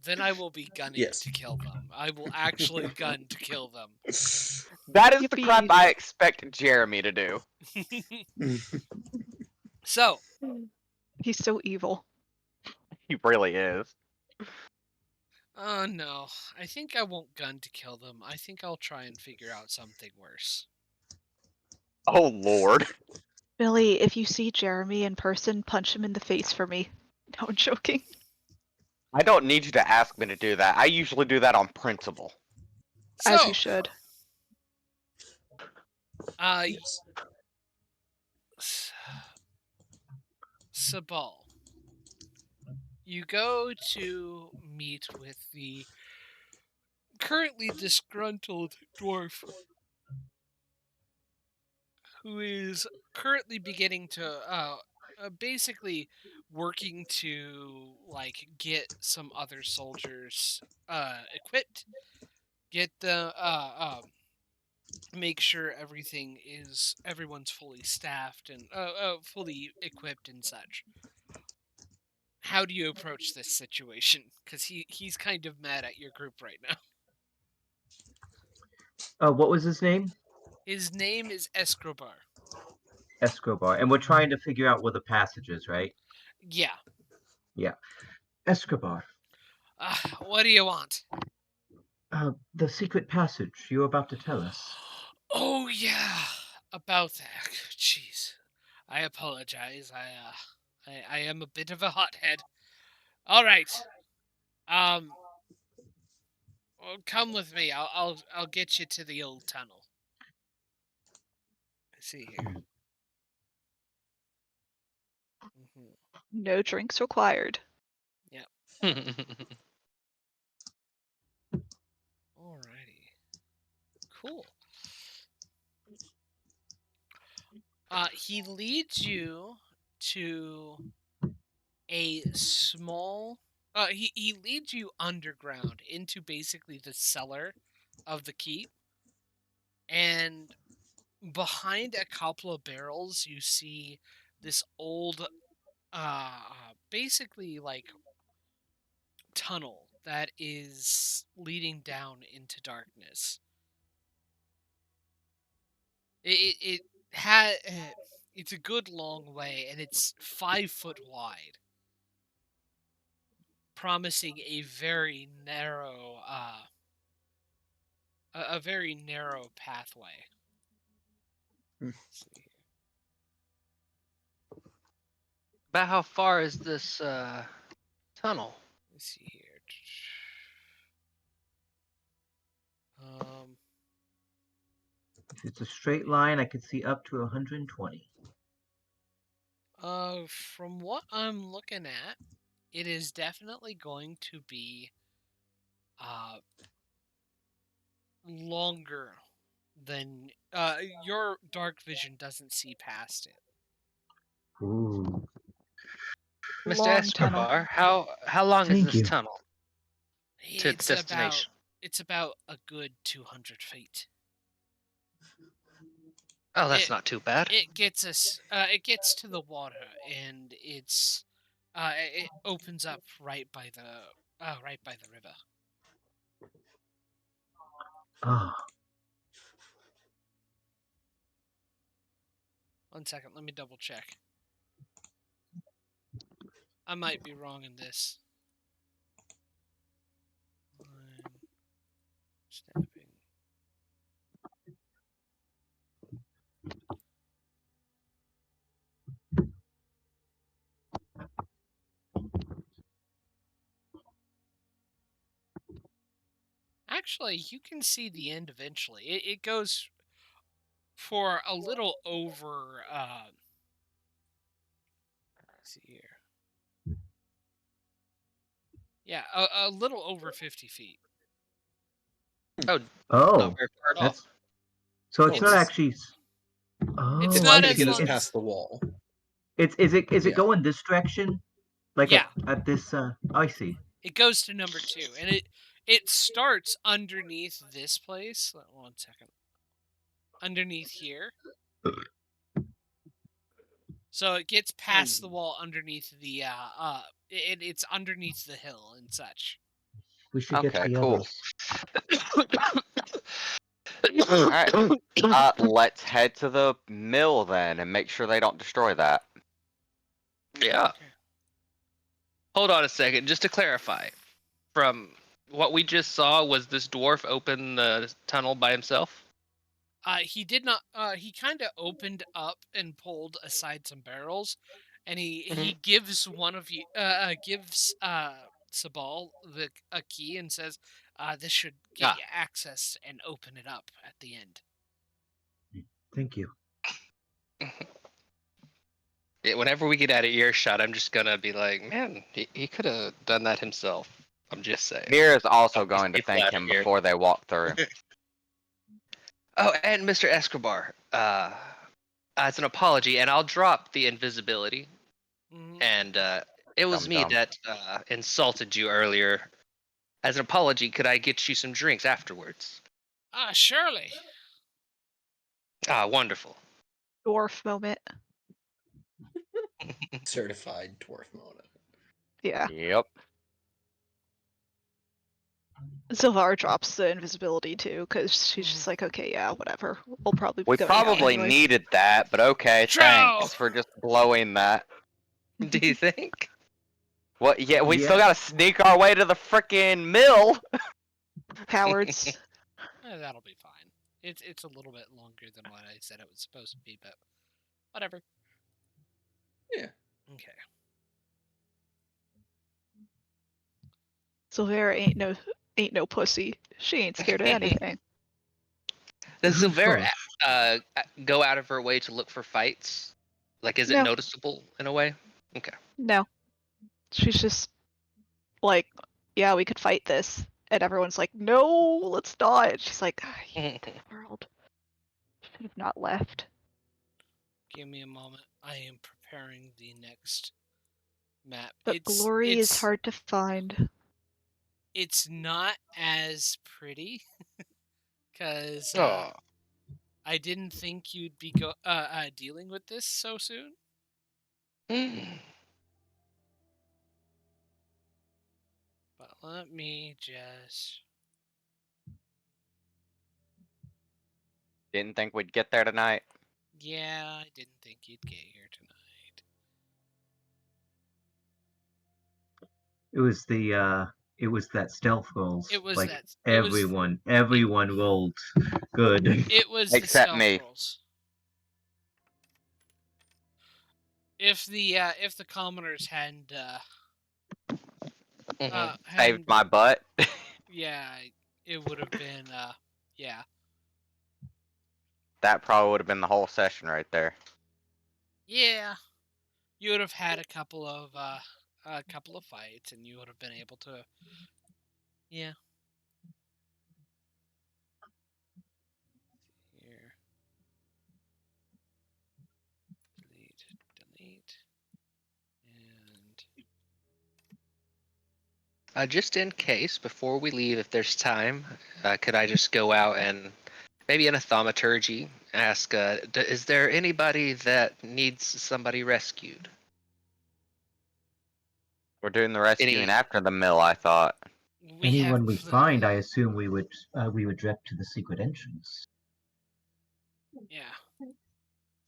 then I will be gunning Yes. to kill them. I will actually gun to kill them. That is the crap Yippee. I expect Jeremy to do. So, He's so evil. He really is. oh no. I think I won't gun to kill them. I think I'll try and figure out something worse. Oh lord. Billy, if you see Jeremy in person, punch him in the face for me. No, I'm joking. I don't need you to ask me to do that. I usually do that on principle. As So, you should. Sabal. You go to meet with the currently disgruntled dwarf who is currently beginning to basically working to like get some other soldiers equipped, get the make sure everyone's fully staffed and fully equipped and such. How do you approach this situation? Because he's kind of mad at your group right now. What was his name? His name is Escobar. Escobar. And we're trying to figure out where the passage is, right? Yeah. Yeah. Escobar. What do you want? The secret passage you were about to tell us. Oh yeah, about that. Jeez, I apologize. I am a bit of a hothead. All right. Well, come with me. I'll get you to the old tunnel. Let's see here. Mm-hmm. No drinks required. Alrighty. Cool. He leads you to a small. He leads you underground into basically the cellar of the keep, and behind a couple of barrels, you see this old, basically like tunnel that is leading down into darkness. It had it's a good long way, and it's 5 foot wide, promising a very narrow a very narrow pathway. Let's see. About how far is this tunnel? Let's see here. Um, If it's a straight line, I could see up to 120. from what I'm looking at, it is definitely going to be longer than your dark vision doesn't see past it. Ooh. Mr. Long tunnel. Escobar, how long is Thank this you. tunnel to the destination? It's about a good 200 feet. Oh, that's It- not too bad. It gets us. It gets to the water, and it opens up right by the river. Ah, 1 second, let me double check. I might be wrong in this. I'm snapping. Actually, you can see the end eventually. It goes for a little over. Let's see here. Yeah, a little over 50 feet. Oh, oh, not very far at all. that's so. It's not It's- actually. Oh, It's It's not not going I to as get see. us long past as. the wall. Is it Yeah. going this direction? Like Yeah. at this. I see. It goes to number 2, and it starts underneath this place. 1 second. Underneath here. So it gets past the wall underneath the it's underneath the hill and such. We should get Okay, the cool. others. Alright. Let's head to the mill then and make sure they don't destroy that. Yeah. Okay. Hold on a second, just to clarify. From what we just saw, was this dwarf open the tunnel by himself? He did not. He kind of opened up and pulled aside some barrels, and he gives one of you gives Sabal a key and says, "This should get you access and open it up at the end." Thank you. Yeah, whenever we get out of earshot, I'm just gonna be like, man, he could have done that himself. I'm just saying. Mira's also Don't going to be thank flattered him here. before they walk through. Oh, and Mr. Escobar, as an apology, and I'll drop the invisibility. Mhm. And it was me Dum-dum. that insulted you earlier. As an apology, could I get you some drinks afterwards? Surely. Wonderful. Dwarf moment. Certified dwarf Mona. Yeah. Yep. Sylvar drops the invisibility too, because she's Mhm. just like, okay, yeah, whatever. We'll probably be We going out probably anyway. needed that, but okay, Trow! thanks for just blowing that. Do you think? What? Yeah, we Yeah. still gotta sneak our way to the frickin' mill. Cowards. That'll be fine. It's a little bit longer than what I said it was supposed to be, but whatever. Yeah. Okay. Sylvera ain't no pussy. She ain't scared of anything. Does Who's Silver first? go out of her way to look for fights? Like, is it No. noticeable in a way? Okay. No. She's just like, yeah, we could fight this. And everyone's like, no, let's not. She's like, I hate the world. Should have not left. Give me a moment. I am preparing the next map. But glory is hard to find. It's not as pretty because Oh. I didn't think you'd be dealing with this so soon. But let me just. Didn't think we'd get there tonight. Yeah, I didn't think you'd get here tonight. It was that stealth rolls. It was like that. everyone rolled good. It was Except the stealth me. rolls. If the commoners hadn't Saved my butt. yeah, it would have been yeah. That probably would have been the whole session right there. Yeah. You would have had a couple of fights and you would have been able to yeah. Here. Delete. And Just in case, before we leave, if there's time, could I just go out and maybe in a thaumaturgy ask, is there anybody that needs somebody rescued? We're doing the rescuing Any? after the mill, I thought. Anyone we find, I assume we would direct to the secret entrance. Yeah.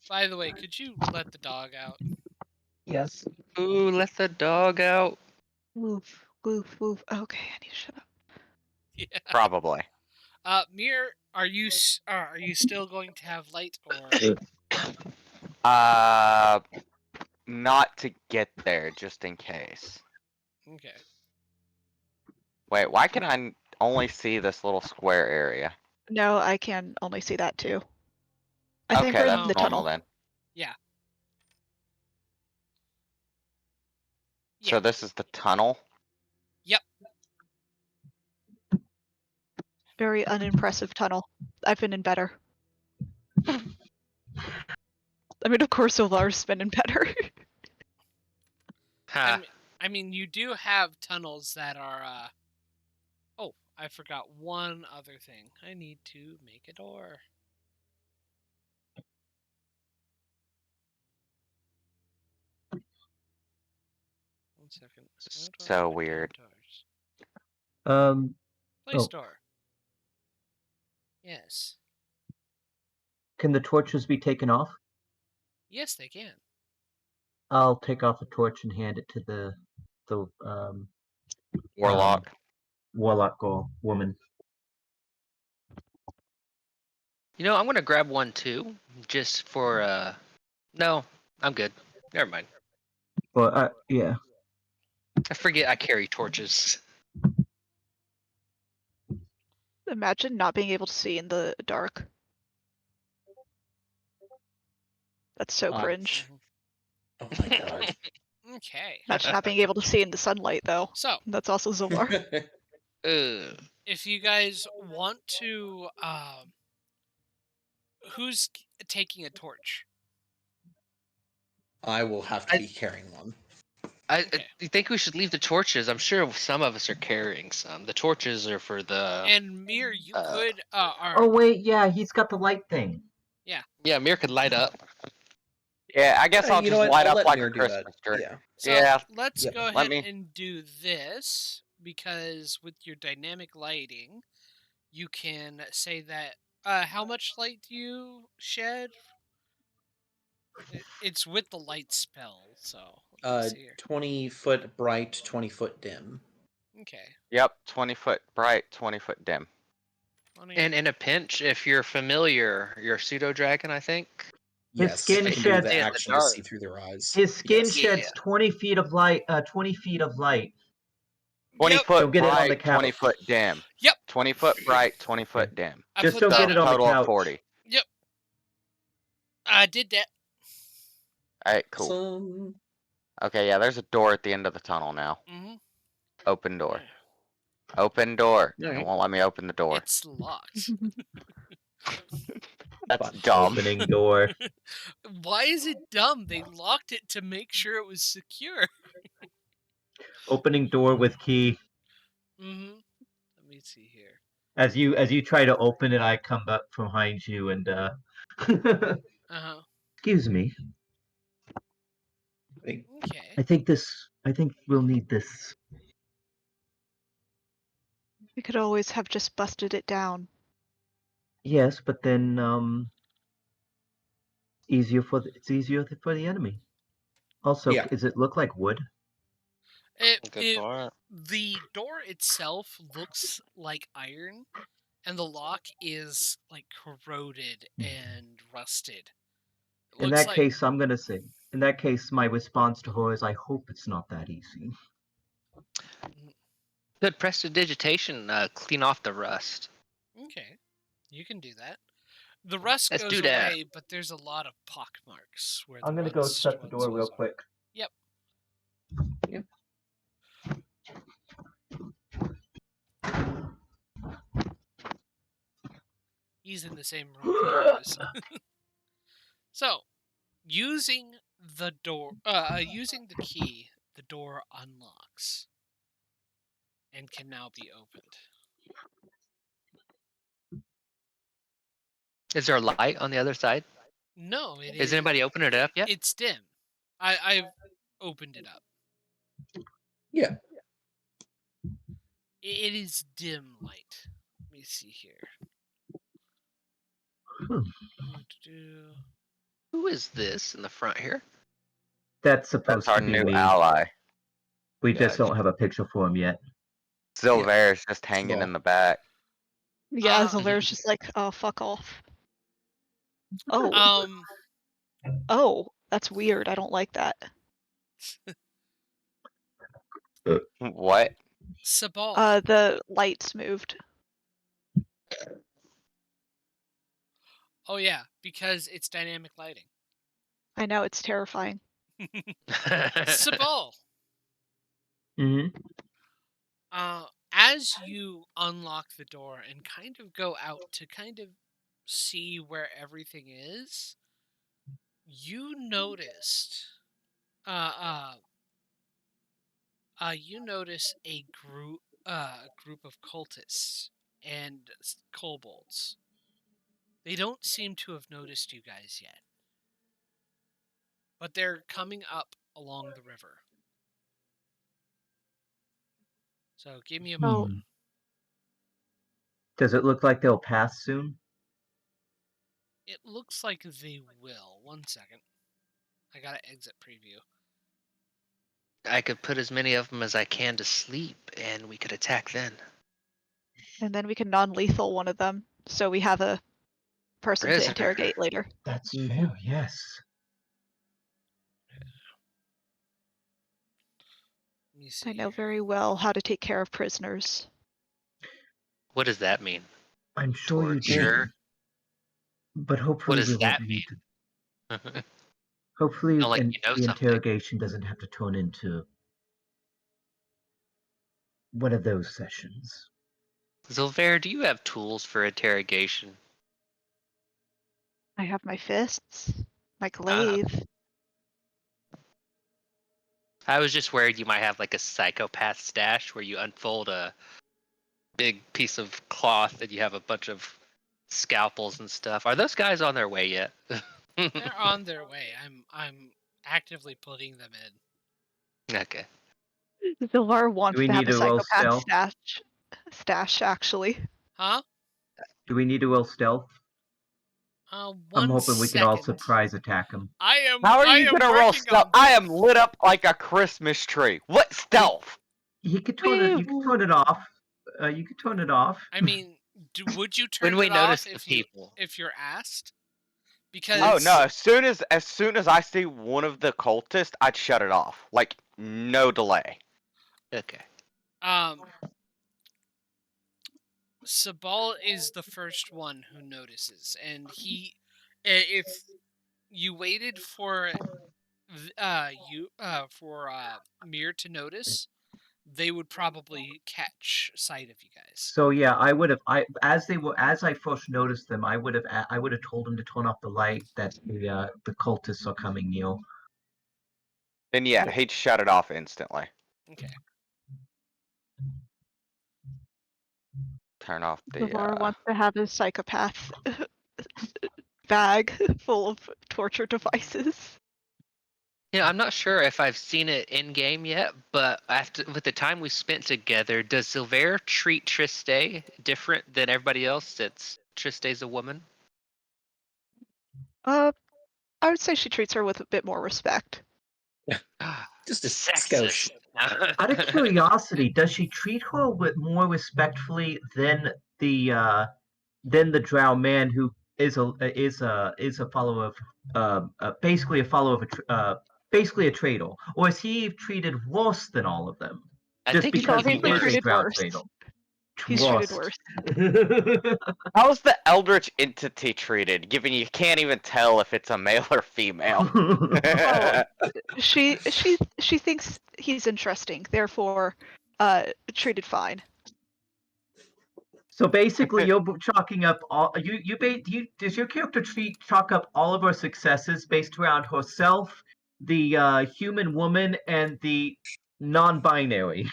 By the way, could you let the dog out? Yes. Ooh, let the dog out. Woof, woof, woof. Okay, I need to shut up. Yeah. Probably. Mir, are you still going to have light or Not to get there, just in case. okay. Wait, why can I only see this little square area? No, I can only see that too. I think Okay, we're that's in the normal tunnel. then. Yeah. So this is the tunnel? Yep. Very unimpressive tunnel. I've been in better. I mean, of course, Olar's been in better. Ha. I mean, you do have tunnels that are oh, I forgot one other thing. I need to make a door. One second. How do I So put weird. doors? Place Oh, door. Yes. can the torches be taken off? Yes, they can. I'll take off a torch and hand it to the Warlock. warlock woman. You know, I'm gonna grab one too, just for. No, I'm good. Never mind. But yeah. I forget I carry torches. Imagine not being able to see in the dark. That's so cringe. Oh my god. Okay. Imagine not being able to see in the sunlight, though. So, That's also Zolvar. if you guys want to, who's taking a torch? I will have to be carrying one. Okay. You think we should leave the torches? I'm sure some of us are carrying some. The torches are for the. And Mir, you could Oh wait, yeah, he's got the light thing. Yeah, Mir could light up. Yeah, I guess I'll You know just what? light I'll up let like Mir a do that. Christmas tree. Yeah. So Yeah, let's Yep. go let ahead me- and do this, because with your dynamic lighting, you can say that how much light do you shed? It's with the light spell, so let me see here. 20-foot bright, 20-foot dim. Okay. Yep, 20-foot bright, 20-foot dim. 20. And in a pinch, if you're familiar, you're a pseudo dragon, I think. His Yes, skin I can do sheds- the In the action to dark. see through their eyes. His skin Yes. sheds 20 feet of light. 20 feet of light. 20 Yep. foot Don't get it on the bright, couch. 20 foot dim. Yep. 20 foot bright, 20 foot dim. I Just put don't that get it on the Total of couch. 40. Yep. I did that. Alright, cool. Some... Okay, yeah, there's a door at the end of the tunnel now. Mm-hmm. Open door. Open door. It Alright. won't let me open the door. It's locked. That's Fine. dumb. Opening door. Why is it dumb? They locked it to make sure it was secure. Opening door with key. Mm-hmm. Let me see here. As you try to open it, I come up from behind you and Uh-huh. excuse me. Wait, Okay. I think we'll need this. We could always have just busted it down. Yes, but then it's easier for the enemy. Also, Yeah. does it look like wood? Good point. The door itself looks like iron, and the lock is like corroded and rusted. It In looks that like case, I'm gonna say. In that case, my response to her is, I hope it's not that easy. Good prestidigitation, clean off the rust. okay. You can do that. The rust Let's goes do that. away, but there's a lot of pock marks where I'm the gonna go once shut the door real was. quick. Yep. Yep. He's in the same room the door is. So, using the door, using the key, the door unlocks and can now be opened. Is there a light on the other side? No, it Has anybody opened it up yet? It's dim. I've opened it up. Yeah. It is dim light. Let me see here. Who is this in the front here? That's supposed That's our to be new me. ally. We just Gotcha. don't have a picture for him yet. Silver's just hanging Small. in the back. Yeah, Uh, Zolera's just like, oh, fuck off. Oh, that's weird. I don't like that. What? Sabal. The lights moved. Oh yeah, because it's dynamic lighting. I know, it's terrifying. Sabal. Mm-hmm. As you unlock the door and kind of go out to kind of see where everything is, you noticed you notice a group of cultists and kobolds. They don't seem to have noticed you guys yet, but they're coming up along the river. So give me a Oh. moment. Does it look like they'll pass soon? It looks like they will. 1 second. I gotta exit preview. I could put as many of them as I can to sleep, and we could attack then. And then we can non-lethal one of them, so we have a person Prisoner. to interrogate later. That's Mhm. fair, yes. Let me see. I know here. very well how to take care of prisoners. What does that mean? I'm sure you do. Torture? But hopefully What does we that won't need to. mean? Hopefully Sound like you know the something. interrogation doesn't have to turn into one of those sessions. Zilver, do you have tools for interrogation? I have my fists, my glaive. I was just worried you might have like a psychopath stash where you unfold a big piece of cloth and you have a bunch of scalpels and stuff. Are those guys on their way yet? They're on their way. I'm actively putting them in. Okay. Zilvar wants we to have need a to roll psychopath stealth? stash, actually. Huh? Do we need to roll stealth? One I'm hoping we can all second. surprise attack him. How are I you am gonna roll working stealth? on I am both. lit up like a Christmas tree. What stealth? He could turn it. You can turn it off. You could turn it off. I mean, would you turn When we it notice off the people. if you're asked? Because Oh no! As soon as I see one of the cultists, I'd shut it off. Like no delay. Okay. Sabal is the first one who notices, and if you waited for Mir to notice, they would probably catch sight of you guys. So yeah, I would have. As I first noticed them, I would have told them to turn off the light that the cultists are coming, Neil. Then yeah, he'd shut it off instantly. Okay. Turn off the. Zilvar wants to have a psychopath bag full of torture devices. Yeah, I'm not sure if I've seen it in game yet, but with the time we spent together, does Silver treat Triste different than everybody else since Triste's a woman? I would say she treats her with a bit more respect. Just a Sexist. skosh. Out of curiosity, does she treat her with more respectfully than the Drow man who is a follower of basically a follower of basically a traitor, or is he treated worse than all of them? I Just think He's because he obviously is a treated Drow worse. traitor. He's treated worse. How's the eldritch entity treated? Given you can't even tell if it's a male or female. Oh, she thinks he's interesting, therefore, treated fine. So basically, you're chalking up all does your character chalk up all of her successes based around herself, the human woman, and the non-binary?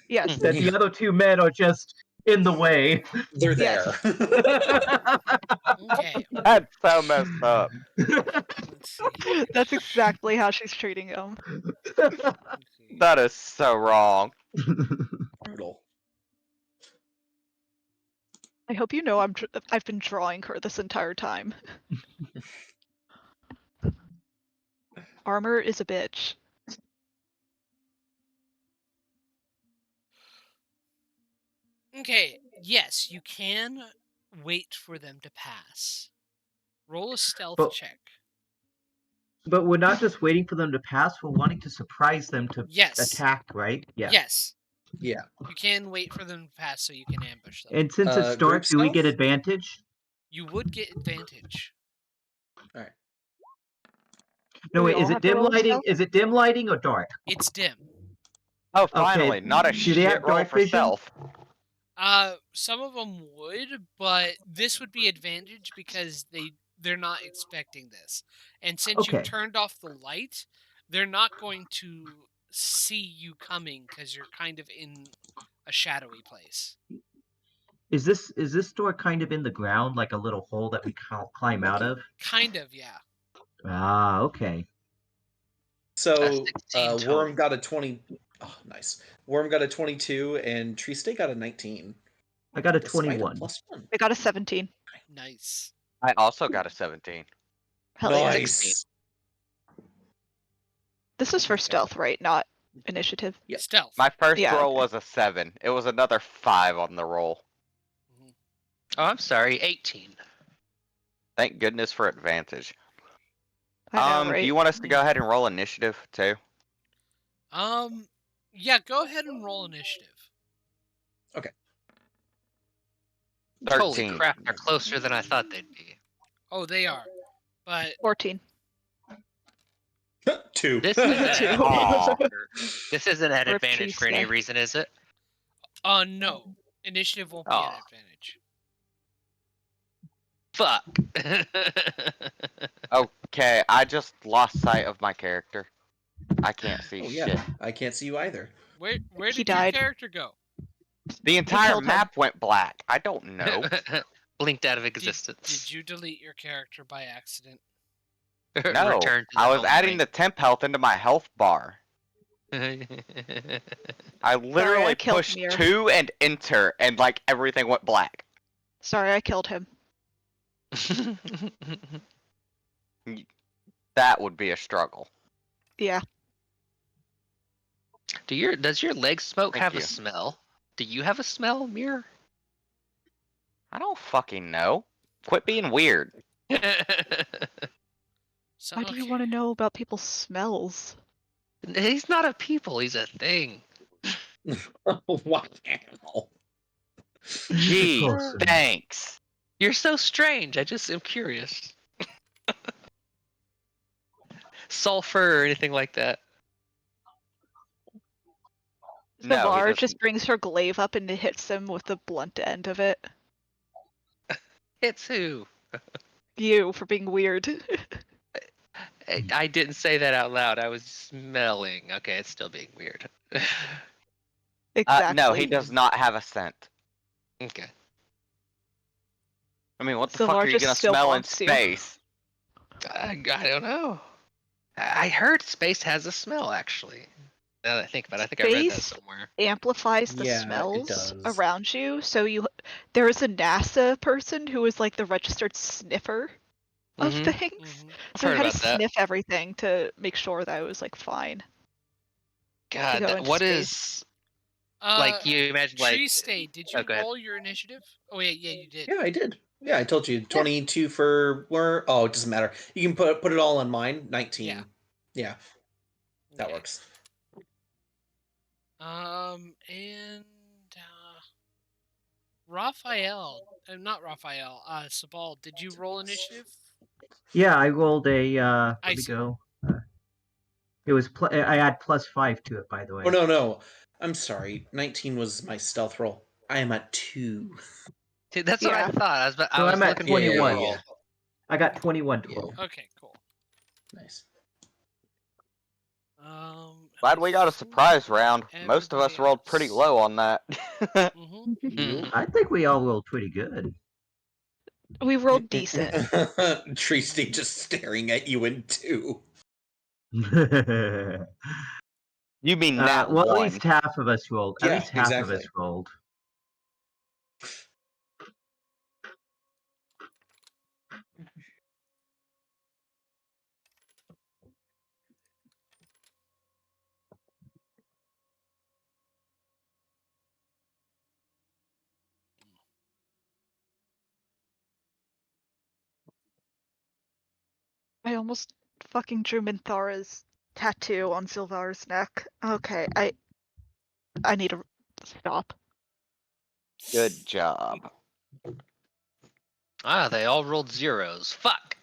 Yes. That the other two men are just in the way. They're there. Okay. That's so messed up. Let's see. That's exactly how she's treating him. Let's see. That is so wrong. Brutal. I hope you know I've been drawing her this entire time. Armor is a bitch. Okay. Yes, you can wait for them to pass. Roll a stealth check. But we're not just waiting for them to pass, we're wanting to surprise them to attack, right? Yeah. Yes. Yeah. You can wait for them to pass so you can ambush them. And since it's dark, group do we get stealth? advantage? You would get advantage. Alright. No, we wait, all is it have to dim roll lighting? stealth? Is it dim lighting or dark? It's dim. Oh, finally, not a Do they have shit roll dark for vision? stealth. Some of them would, but this would be advantage because they're not expecting this. And since Okay. you've turned off the light, they're not going to see you coming because you're kind of in a shadowy place. Is this door kind of in the ground, like a little hole that we climb out of? Kind of, yeah. Ah, okay. So 16 total. Worm got a 20. Oh, nice. Worm got a 22, and Triste got a 19. I got a Despite 21. +1. I got a 17. Nice. I also got a 17. Hell yeah. Nice. This is for stealth, right? Not initiative. Yep. Stealth. My first Yeah, roll okay. was a 7. It was another 5 on the roll. Oh, I'm sorry, 18. Thank goodness for advantage. I know, right? Do you want us to go ahead and roll initiative too? Yeah, go ahead and roll initiative. Okay. 13. Holy crap, they're closer than I thought they'd be. Oh, they are. But 14. 2. This isn't, Aw. this isn't at Rip advantage for any Triste. reason, is it? no. Initiative won't be an Aw. advantage. Fuck. Okay, I just lost sight of my character. I can't see Oh shit. yeah, I can't see you either. Where He did your died. character go? The entire killed him. map went black. I don't know. Blinked out of Did existence. you delete your character by accident? No, Return to the I was home adding the temp health into my health bar. plane. I literally killed pushed Mir. 2 and enter, and like everything went black. Sorry, I killed him. That would be a struggle. Yeah. Does your leg smoke Thank have you. a smell? Do you have a smell, Mirror? I don't fucking know. Quit being weird. So, Why do you want to know about people's smells? He's not a people, he's a thing. Wow. Gee, Closer. thanks. You're so strange, I just am curious. Sulfur or anything like that. No, he Savar doesn't. just brings her glaive up and hits him with the blunt end of it. It's who? You for being weird. I didn't say that out loud, I was smelling. Okay, it's still being weird. Exactly. No, he does not have a scent. Okay. I mean, what the Savar fuck are you just gonna still smell in bonks you. space? I don't know. I heard space has a smell, actually. Now that I think about it, I think I read that Space? somewhere. Amplifies the Yeah, it smells does. around you. So there is a NASA person who is like the registered sniffer of Mhm. things. Mhm. So he Heard had to about that. sniff everything to make sure that it was like fine. God, go into what space. is Uh, like? You imagine like? Tree Stay, did Oh, you go ahead. roll your initiative? Oh yeah, you did. Yeah, I did. Yeah, I told you. 22 for where? Oh, it doesn't matter. You can put it all on mine. 19. Yeah. Yeah, that Okay. works. And Raphael, not Raphael, Sabal, did you roll initiative? Yeah, I rolled a. I Let me see. go. It was. I add +5 to it, by the way. Oh no. I'm sorry. 19 was my stealth roll. I am at 2. See, that's what I Yeah. thought. I So was I'm at looking for your 21. roll. I got 21 Yeah. total. Okay, cool. Nice. Glad we got a surprise round. Most of us everybody rolled pretty else. low on that. Mm-hmm. You. I think we all rolled pretty good. We rolled decent. Tristy just staring at you in 2. You mean that well, at one? least half of us rolled. At Yeah, least half of exactly. us rolled. I almost fucking drew Minthara's tattoo on Sylvar's neck. Okay, I need to stop. Good job. Ah, they all rolled zeros. Fuck.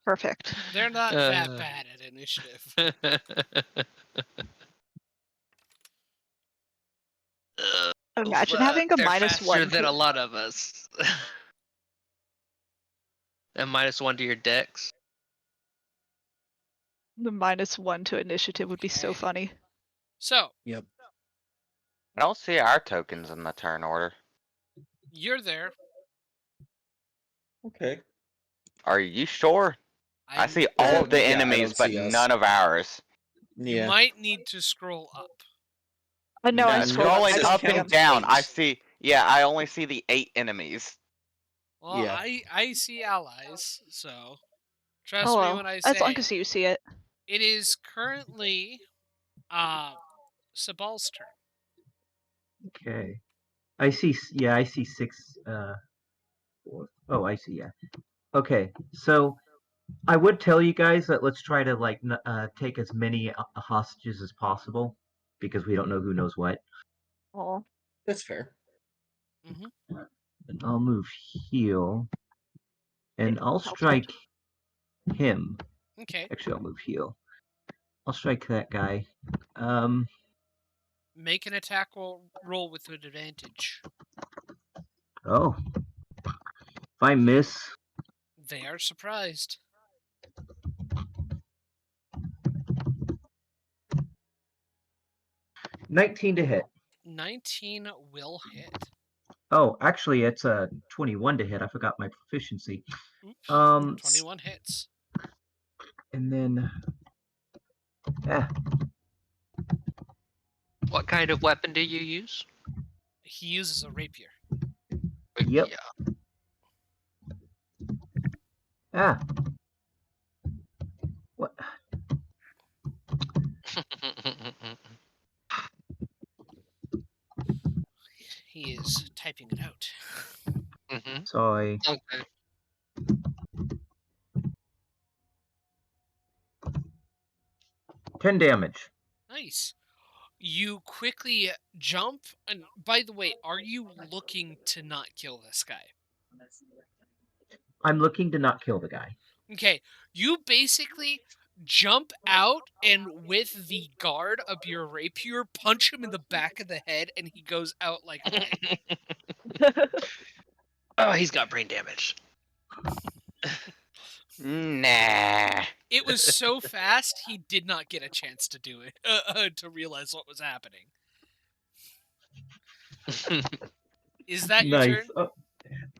Perfect. They're not that bad at initiative. Imagine having a They're -1 faster than to- a lot of us. And -1 to your dex. The -1 to initiative would be so Okay. funny. So, Yep. I don't see our tokens in the turn order. you're there. Okay. Are you sure? I I'm- see all of the Yeah, I enemies, don't but see us. none of ours. You Yeah. might need to scroll up. No, I No, scrolled up. Scrolling it says up and count down, I 8. see. Yeah, I only see the 8 enemies. Well, Yeah. I see allies, so trust Oh me well, when I as long say as you see it. it is currently Sabal's turn. Okay. I see. Yeah, I see 6. Oh, I see. Yeah. Okay. So I would tell you guys that let's try to take as many hostages as possible because we don't know who knows what. Oh. That's fair. Mm-hmm. And I'll move heal, and I'll Helps. strike him. Okay. Actually, I'll move heal. I'll strike that guy. Make an attack roll with an advantage. Oh. If I miss, They are surprised. 19 to hit. 19 will hit. Oh, actually, it's a 21 to hit. I forgot my proficiency. Oops. Um, 21 hits. and then, What kind of weapon do you use? He uses a rapier. Yep. Yeah. What? He is typing it out. Mm-hmm. Sorry. Okay. 10 damage. Nice. You quickly jump. And by the way, are you looking to not kill this guy? I'm looking to not kill the guy. Okay. You basically jump out and with the guard of your rapier, punch him in the back of the head, and he goes out like light. Oh, he's got brain damage. Nah. It was so fast, he did not get a chance to do it, to realize what was happening. Is that your Nice. turn?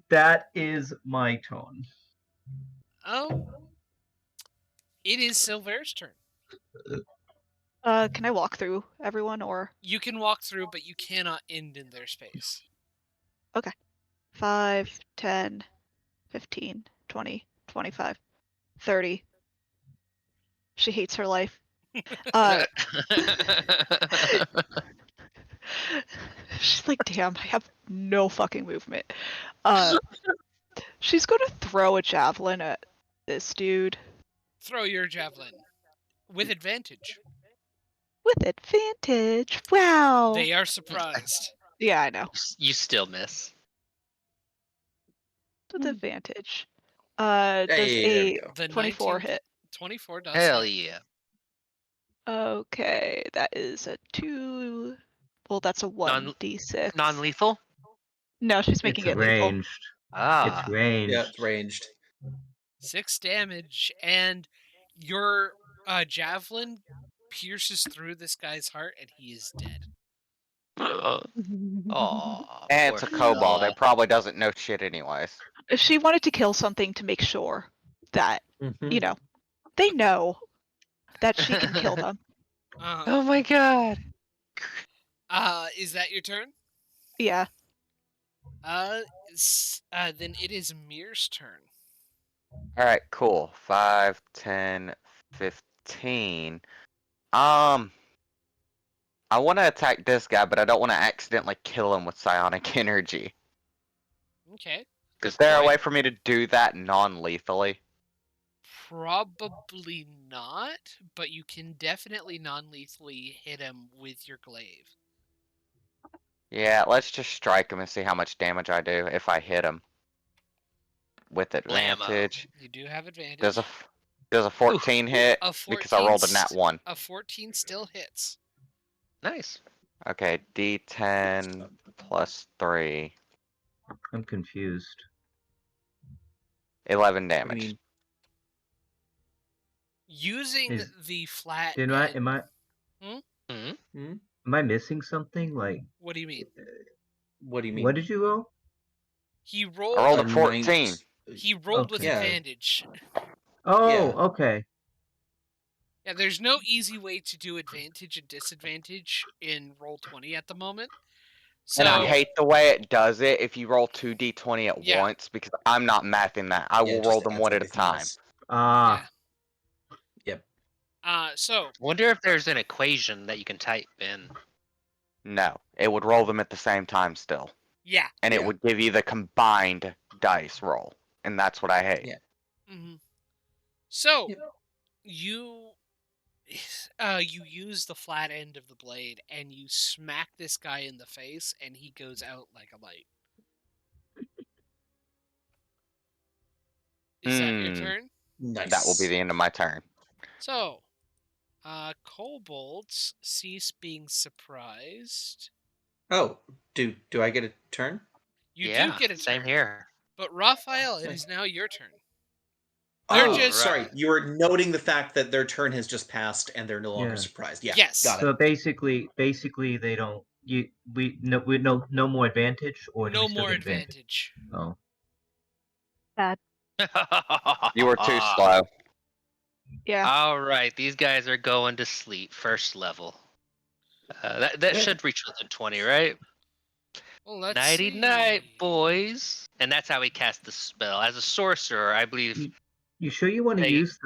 That is my turn. It is Silver's turn. Can I walk through everyone, or You can walk through, but you cannot end in their space. 5, 10, 15, 20, 25, 30. She hates her life. She's like, damn, I have no fucking movement. She's gonna throw a javelin at this dude. Throw your javelin. With advantage. With advantage. Wow. They are surprised. Yeah, I know. You still miss. With advantage. Hey, Does there we a go. The 24 19 hit? 24 does Hell hit. yeah. Okay, that is a 2. Well, that's a 1d6. Non-lethal? No, she's making It's it lethal. ranged. Ah. It's ranged. Yeah, it's ranged. 6 damage, and your javelin pierces through this guy's heart, and he is dead. Aw, And poor it's a kobold. fella. It probably doesn't know shit anyways. She wanted to kill something to make sure that, Mhm. you know, they know that she can kill them. Oh my god. Is that your turn? Yeah. Then it is Mir's turn. Alright, cool. 5, 10, 15. I want to attack this guy, but I don't want to accidentally kill him with psionic energy. Okay. Is there a way for me to do that non-lethally? Probably not, but you can definitely non-lethally hit him with your glaive. Yeah, let's just strike him and see how much damage I do if I hit him. With advantage. You do have advantage. Does a 14 hit? A Because I rolled a nat 1. A 14 still hits. Nice. Okay, D10 plus 3. I'm confused. 11 What do you damage. mean? Using the flat Am end. Hmm? Am I missing something? Like, What do you mean? What do you mean? what did you roll? He I rolled. rolled A a 14. He rolled with Okay. Yeah. advantage. Oh, Yeah. okay. Yeah, there's no easy way to do advantage and disadvantage in Roll20 at the moment. So, And I hate the way it does it if you roll 2d20 at Yeah. once, because I'm not mathing that. I Yeah, will just roll them adds one at a everything time. else. Ah, Yep. So Wonder if there's an equation that you can type in. No, it would roll them at the same time still. yeah. And it Yeah. would give you the combined dice roll. And that's what I hate. Yeah. hmm So Yep. you use the flat end of the blade and you smack this guy in the face, and he goes out like a light. Is that your turn? Nice. That will be the end of my turn. So, kobolds cease being surprised. Oh, do I get a turn? You Yeah, do get a turn. same here. But Raphael, it is now your turn. They're Oh, just sorry. You were noting the fact that their turn has just passed and they're no longer Yeah. surprised. Yeah, Yes. got it. So basically, they don't. We no more advantage, or do no we still more get advantage? advantage. Oh, Bad. You were too slow. Yeah. All right, these guys are going to sleep. First level. That should reach within 20, right? Well, let's Nighty see. night, boys. And that's how he cast the spell. As a sorcerer, I believe. you sure you want to Hey. use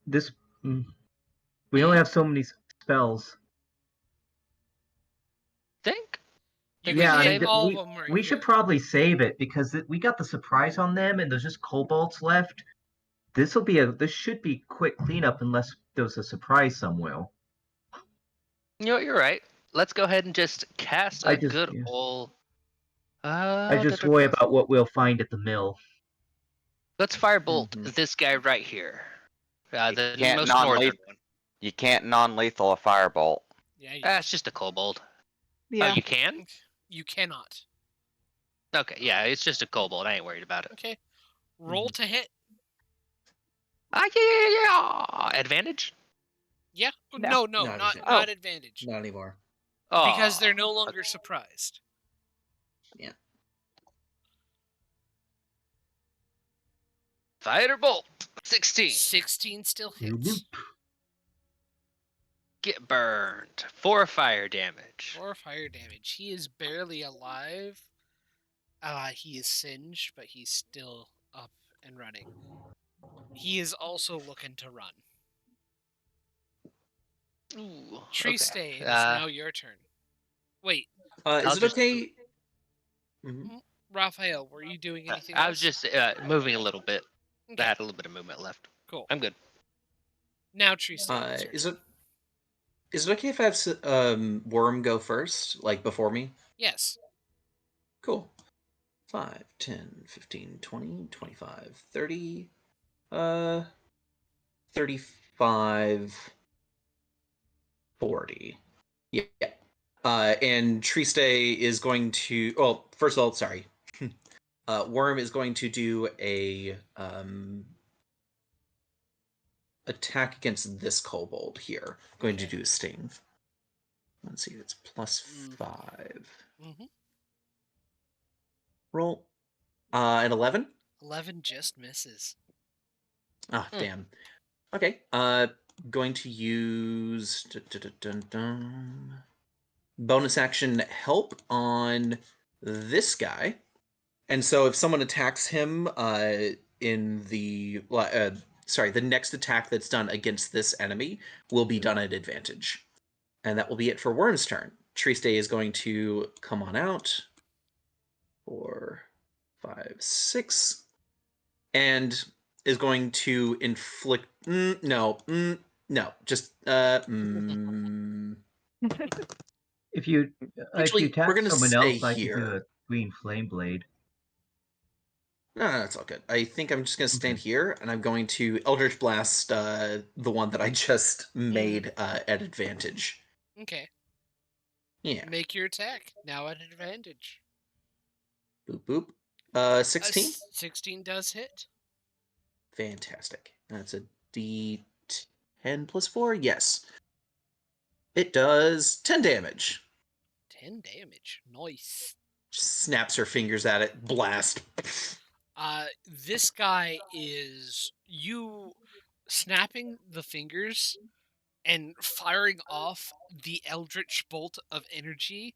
this? We only have so many spells. Think. You Yeah, can I hit mean, all of them right we here. should probably save it because we got the surprise on them, and there's just kobolds left. This should be quick cleanup unless there's a surprise somewhere. You know, you're right. Let's go ahead and just cast a good yeah. old. I just worry about what we'll find at the mill. Let's firebolt this guy right here. The can't most northern one. You can't non-lethal a firebolt. Yeah, you, It's just a kobold. Yeah. Oh, you can? you cannot. Okay, yeah, it's just a kobold. I ain't worried about it. Okay. Roll to hit. Yeah. Advantage? Yeah. No. Not advantage. Not anymore. Because they're no longer surprised. Yeah. Firebolt. 16. 16 still hits. Get burned. 4 fire damage. 4 fire damage. He is barely alive. He is singed, but he's still up and running. He is also looking to run. Ooh, Tree okay. stay. It is now your turn. Wait, Is it okay? Raphael, were you doing anything I else? was just moving a little bit. Okay. I had a little bit of movement left. Cool. I'm good. Now Tree stay. Is it okay if I have Worm go first, like before me? Yes. Cool. 5, 10, 15, 20, 25, 30, 35, 40. Yeah. And Tree Stay is going to. Well, first of all, sorry. Worm is going to do a attack against this kobold here. Going to do a sting. Let's see, it's plus 5. Roll. An 11? 11 just misses. Ah, damn. Okay. Going to use bonus action help on this guy. And so if someone attacks him in the next attack that's done against this enemy will be done at advantage. And that will be it for Worm's turn. Tree Stay is going to come on out. 4, 5, 6. And is going to inflict... no. Just... If you Actually, attack we're gonna someone stay else, I could do here. a green flame blade. No, it's all good. I think I'm just going to stand here, and I'm going to Eldritch Blast the one that I just made at advantage. Okay. Yeah. Make your attack. Now at advantage. Boop, boop. 16? 16 does hit. Fantastic. That's a D10 plus 4? Yes. It does 10 damage. 10 damage. Nice. Snaps her fingers at it. Blast. This guy is you snapping the fingers and firing off the eldritch bolt of energy.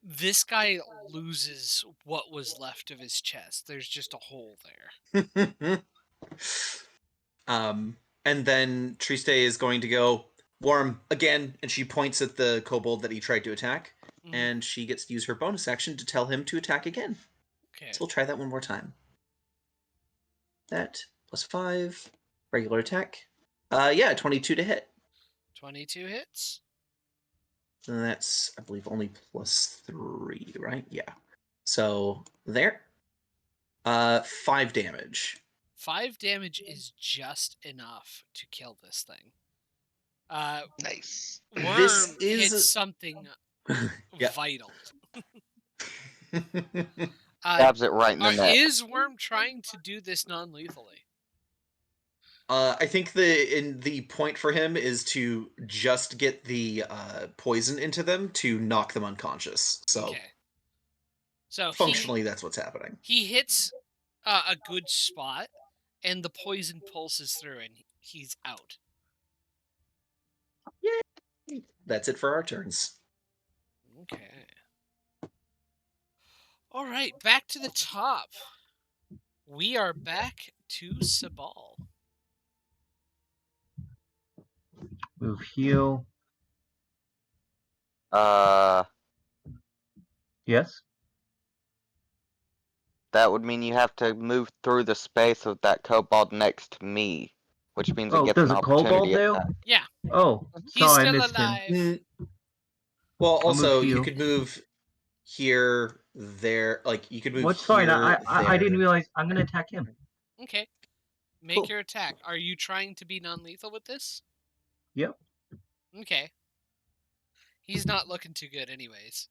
This guy loses what was left of his chest. There's just a hole there. And then Triste is going to go, Worm, again, and she points at the kobold that he tried to attack, and she gets to use her bonus action to tell him to attack again. Okay. So we'll try that one more time. That, plus 5, regular attack. 22 to hit. 22 hits. And that's, I believe, only plus 3, right? Yeah. So, there. 5 damage. 5 damage is just enough to kill this thing. Nice. Worm This hits something vital. Stabs it right in the neck. Is Worm trying to do this non-lethally? I think the point for him is to just get the poison into them to knock them unconscious. So Okay. So functionally, that's what's happening. he hits a good spot, and the poison pulses through, and he's out. That's it for our turns. Okay. All right, back to the top. We are back to Sabal. Move heal. Yes. That would mean you have to move through the space of that kobold next to me, which means it Oh, gets there's an a kobold opportunity there? attack. Yeah, Oh, he's sorry, I still missed him. alive. Well, I'll move also you heal. could move here, there. Like you could move What's here. fine? I didn't there. realize I'm gonna attack him. Okay. Make Cool. your attack. Are you trying to be non-lethal with this? Yep. Okay. He's not looking too good anyways.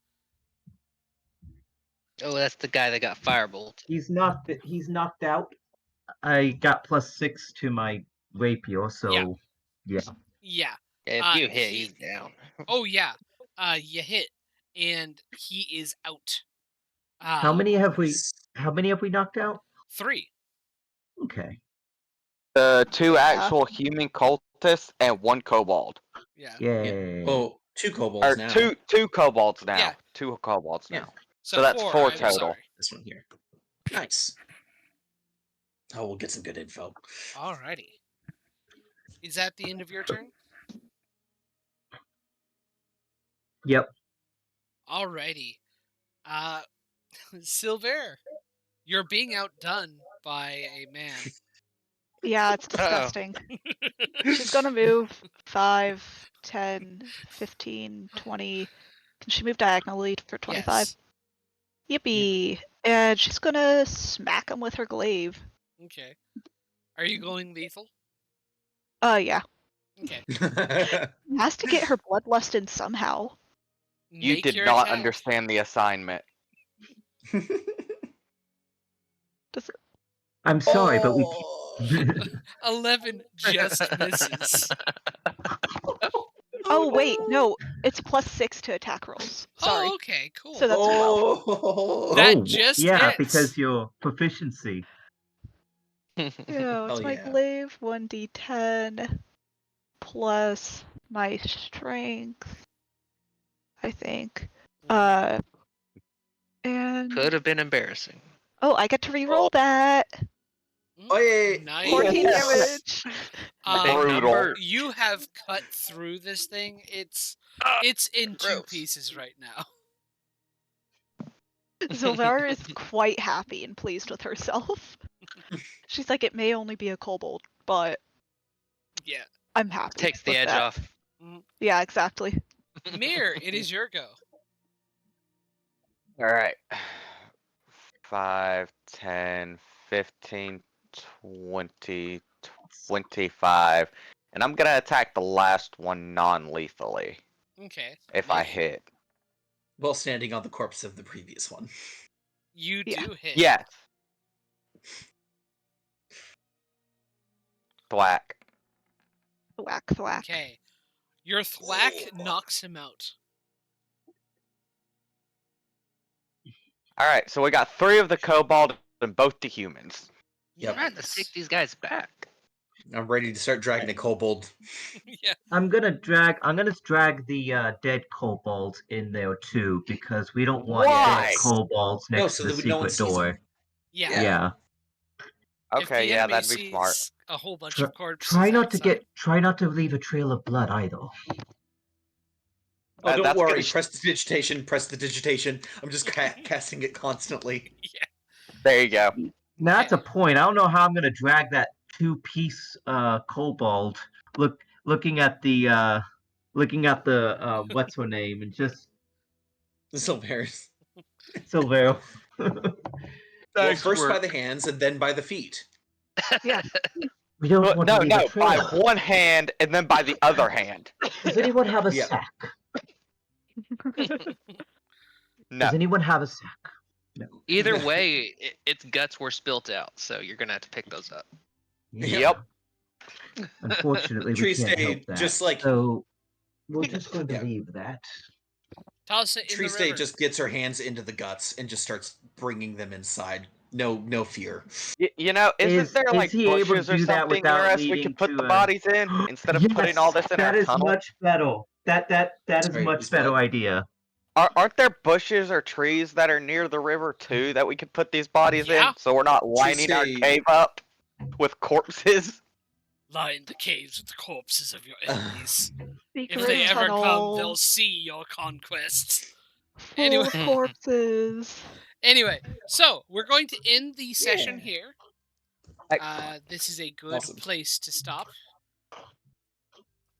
Oh, that's the guy that got firebolt. He's knocked out. I got +6 to my rapier, so yeah. Yeah. If you hit, he's down. Oh yeah. You hit, and he is out. How many have we Nice. knocked out? 3. Okay. The 2 Yeah. actual human cultists and 1 kobold. Yeah. Yay. Oh, 2 kobolds Or now. two kobolds now. Yeah. 2 kobolds Yeah. now. So that's 4, 4 I'm total. sorry. This one here. Nice. Oh, we'll get some good info. Alrighty. Is that the end of your turn? Yep. Alrighty. Silver, you're being outdone by a man. Yeah, it's disgusting. She's gonna move 5, 10, 15, 20. Can she move diagonally for 25? Yes. Yippee! And she's gonna smack him with her glaive. Okay. Are you going lethal? Yeah. Okay. Has to get her bloodlust in somehow. You Make did your not attack. understand the assignment. I'm sorry, but we. Oh. 11 just misses. Oh wait, no, it's +6 to attack rolls. Sorry. Oh, okay, cool. So that's 12. Oh. That Oh, just yeah, hits. because your proficiency. Yeah, it's Hell my yeah. glaive, 1d10 plus my strength, I think. And Could have been embarrassing. oh, I get to reroll that. Oh, yeah. Nice. 14 damage. Brutal. You have cut through this thing. It's in 2 gross. pieces right now. Zilvar is quite happy and pleased with herself. She's like, it may only be a kobold, but Yeah. I'm happy. Takes the with edge that. off. Yeah, exactly. Mir, it is your go. Alright. 5, 10, 15, 20, 25. And I'm gonna attack the last one non-lethally. Okay. If I hit. While standing on the corpse of the previous one. You Yeah. do hit. Yes. Thwack. Thwack, thwack. Okay. Your thwack knocks him out. Alright, so we got 3 of the kobold and both the humans. Yep. Trying to take these guys back. I'm ready to start dragging a kobold. Yeah. I'm gonna drag the dead kobolds in there too, because we don't want Why? dead kobolds No, next so to the that no one secret sees door. them. Yeah. Yeah. If the Okay, yeah, enemy that'd be sees smart. a whole bunch Try, of corpses try not outside. to leave a trail of blood either. Oh, don't that's worry. gonna Press the digitation. Press the digitation. I'm just casting it constantly. Yeah. There you go. Now that's a point. I don't know how I'm gonna drag that 2-piece kobold. Looking at the what's her name, and just Silvers. Silvero. Well, first by the hands and then by the feet. Yeah. We don't want to leave a No, by trail. one hand and then by the other hand. Does anyone have a Yeah. sack? No. Does anyone have a sack? No. Either way, its guts were spilt out, so you're gonna have to pick those up. Yep. Unfortunately, we can't help Triste that. just like So we're just going to Yeah. leave that. Toss it in the Triste river. just gets her hands into the guts and just starts bringing them inside. No fear. You know, isn't there Is like he able to bushes or do that something near without us we needing could put to? the bodies in instead of putting all this in our that is tunnel? much better. That is a Sorry, much is better what? idea. Aren't there bushes or trees that are near the river too that we could put these bodies Yeah. in, so we're not lining our Triste- cave up with corpses? Line the caves with the corpses of your enemies. If Secret they ever come, tunnel they'll see your conquests. full Anyway. of corpses. Anyway, so we're going to end the session here. Excellent. This is a good Awesome. place to stop.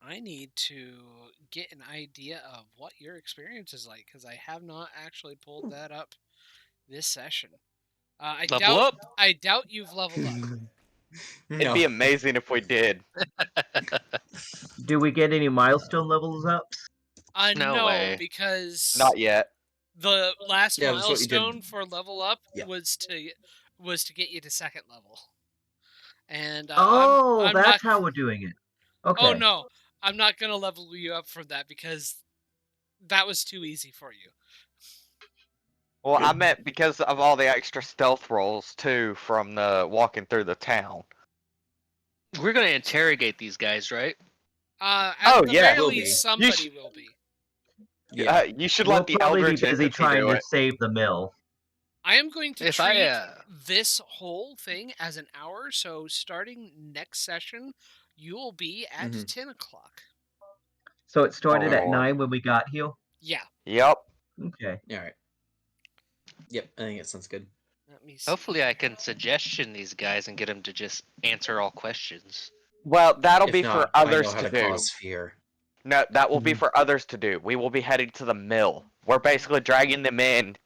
I need to get an idea of what your experience is like, because I have not actually pulled that up this session. Level up. I doubt you've leveled up. It'd be amazing if we did. Do we get any milestone levels ups? No No, way. because Not yet. the last Yeah, that's what you did. milestone for level up Yeah. was to get you to second level. And Oh, I'm that's not, how we're doing it. Okay. Oh no, I'm not gonna level you up for that because that was too easy for you. Well, I meant because of all the extra stealth rolls too from the walking through the town. We're gonna interrogate these guys, right? At Oh, the yeah. very Will least, be. somebody will be. Yeah. You should We'll let the probably be Eldritch busy entity trying do to it. save the mill. I am going to If treat I this whole thing as an hour, so starting next session, you will be at Mhm. 10 o'clock. So it started Oh, at Lord. 9 when we got here? Yeah. Yep. Okay. All right. Yep, I think it sounds good. Let me see. hopefully I can suggestion these guys and get them to just answer all questions. Well, that'll If be not, for I know others how to to do. cause fear. No, that will be Mhm. for others to do. We will be heading to the mill. We're basically dragging them in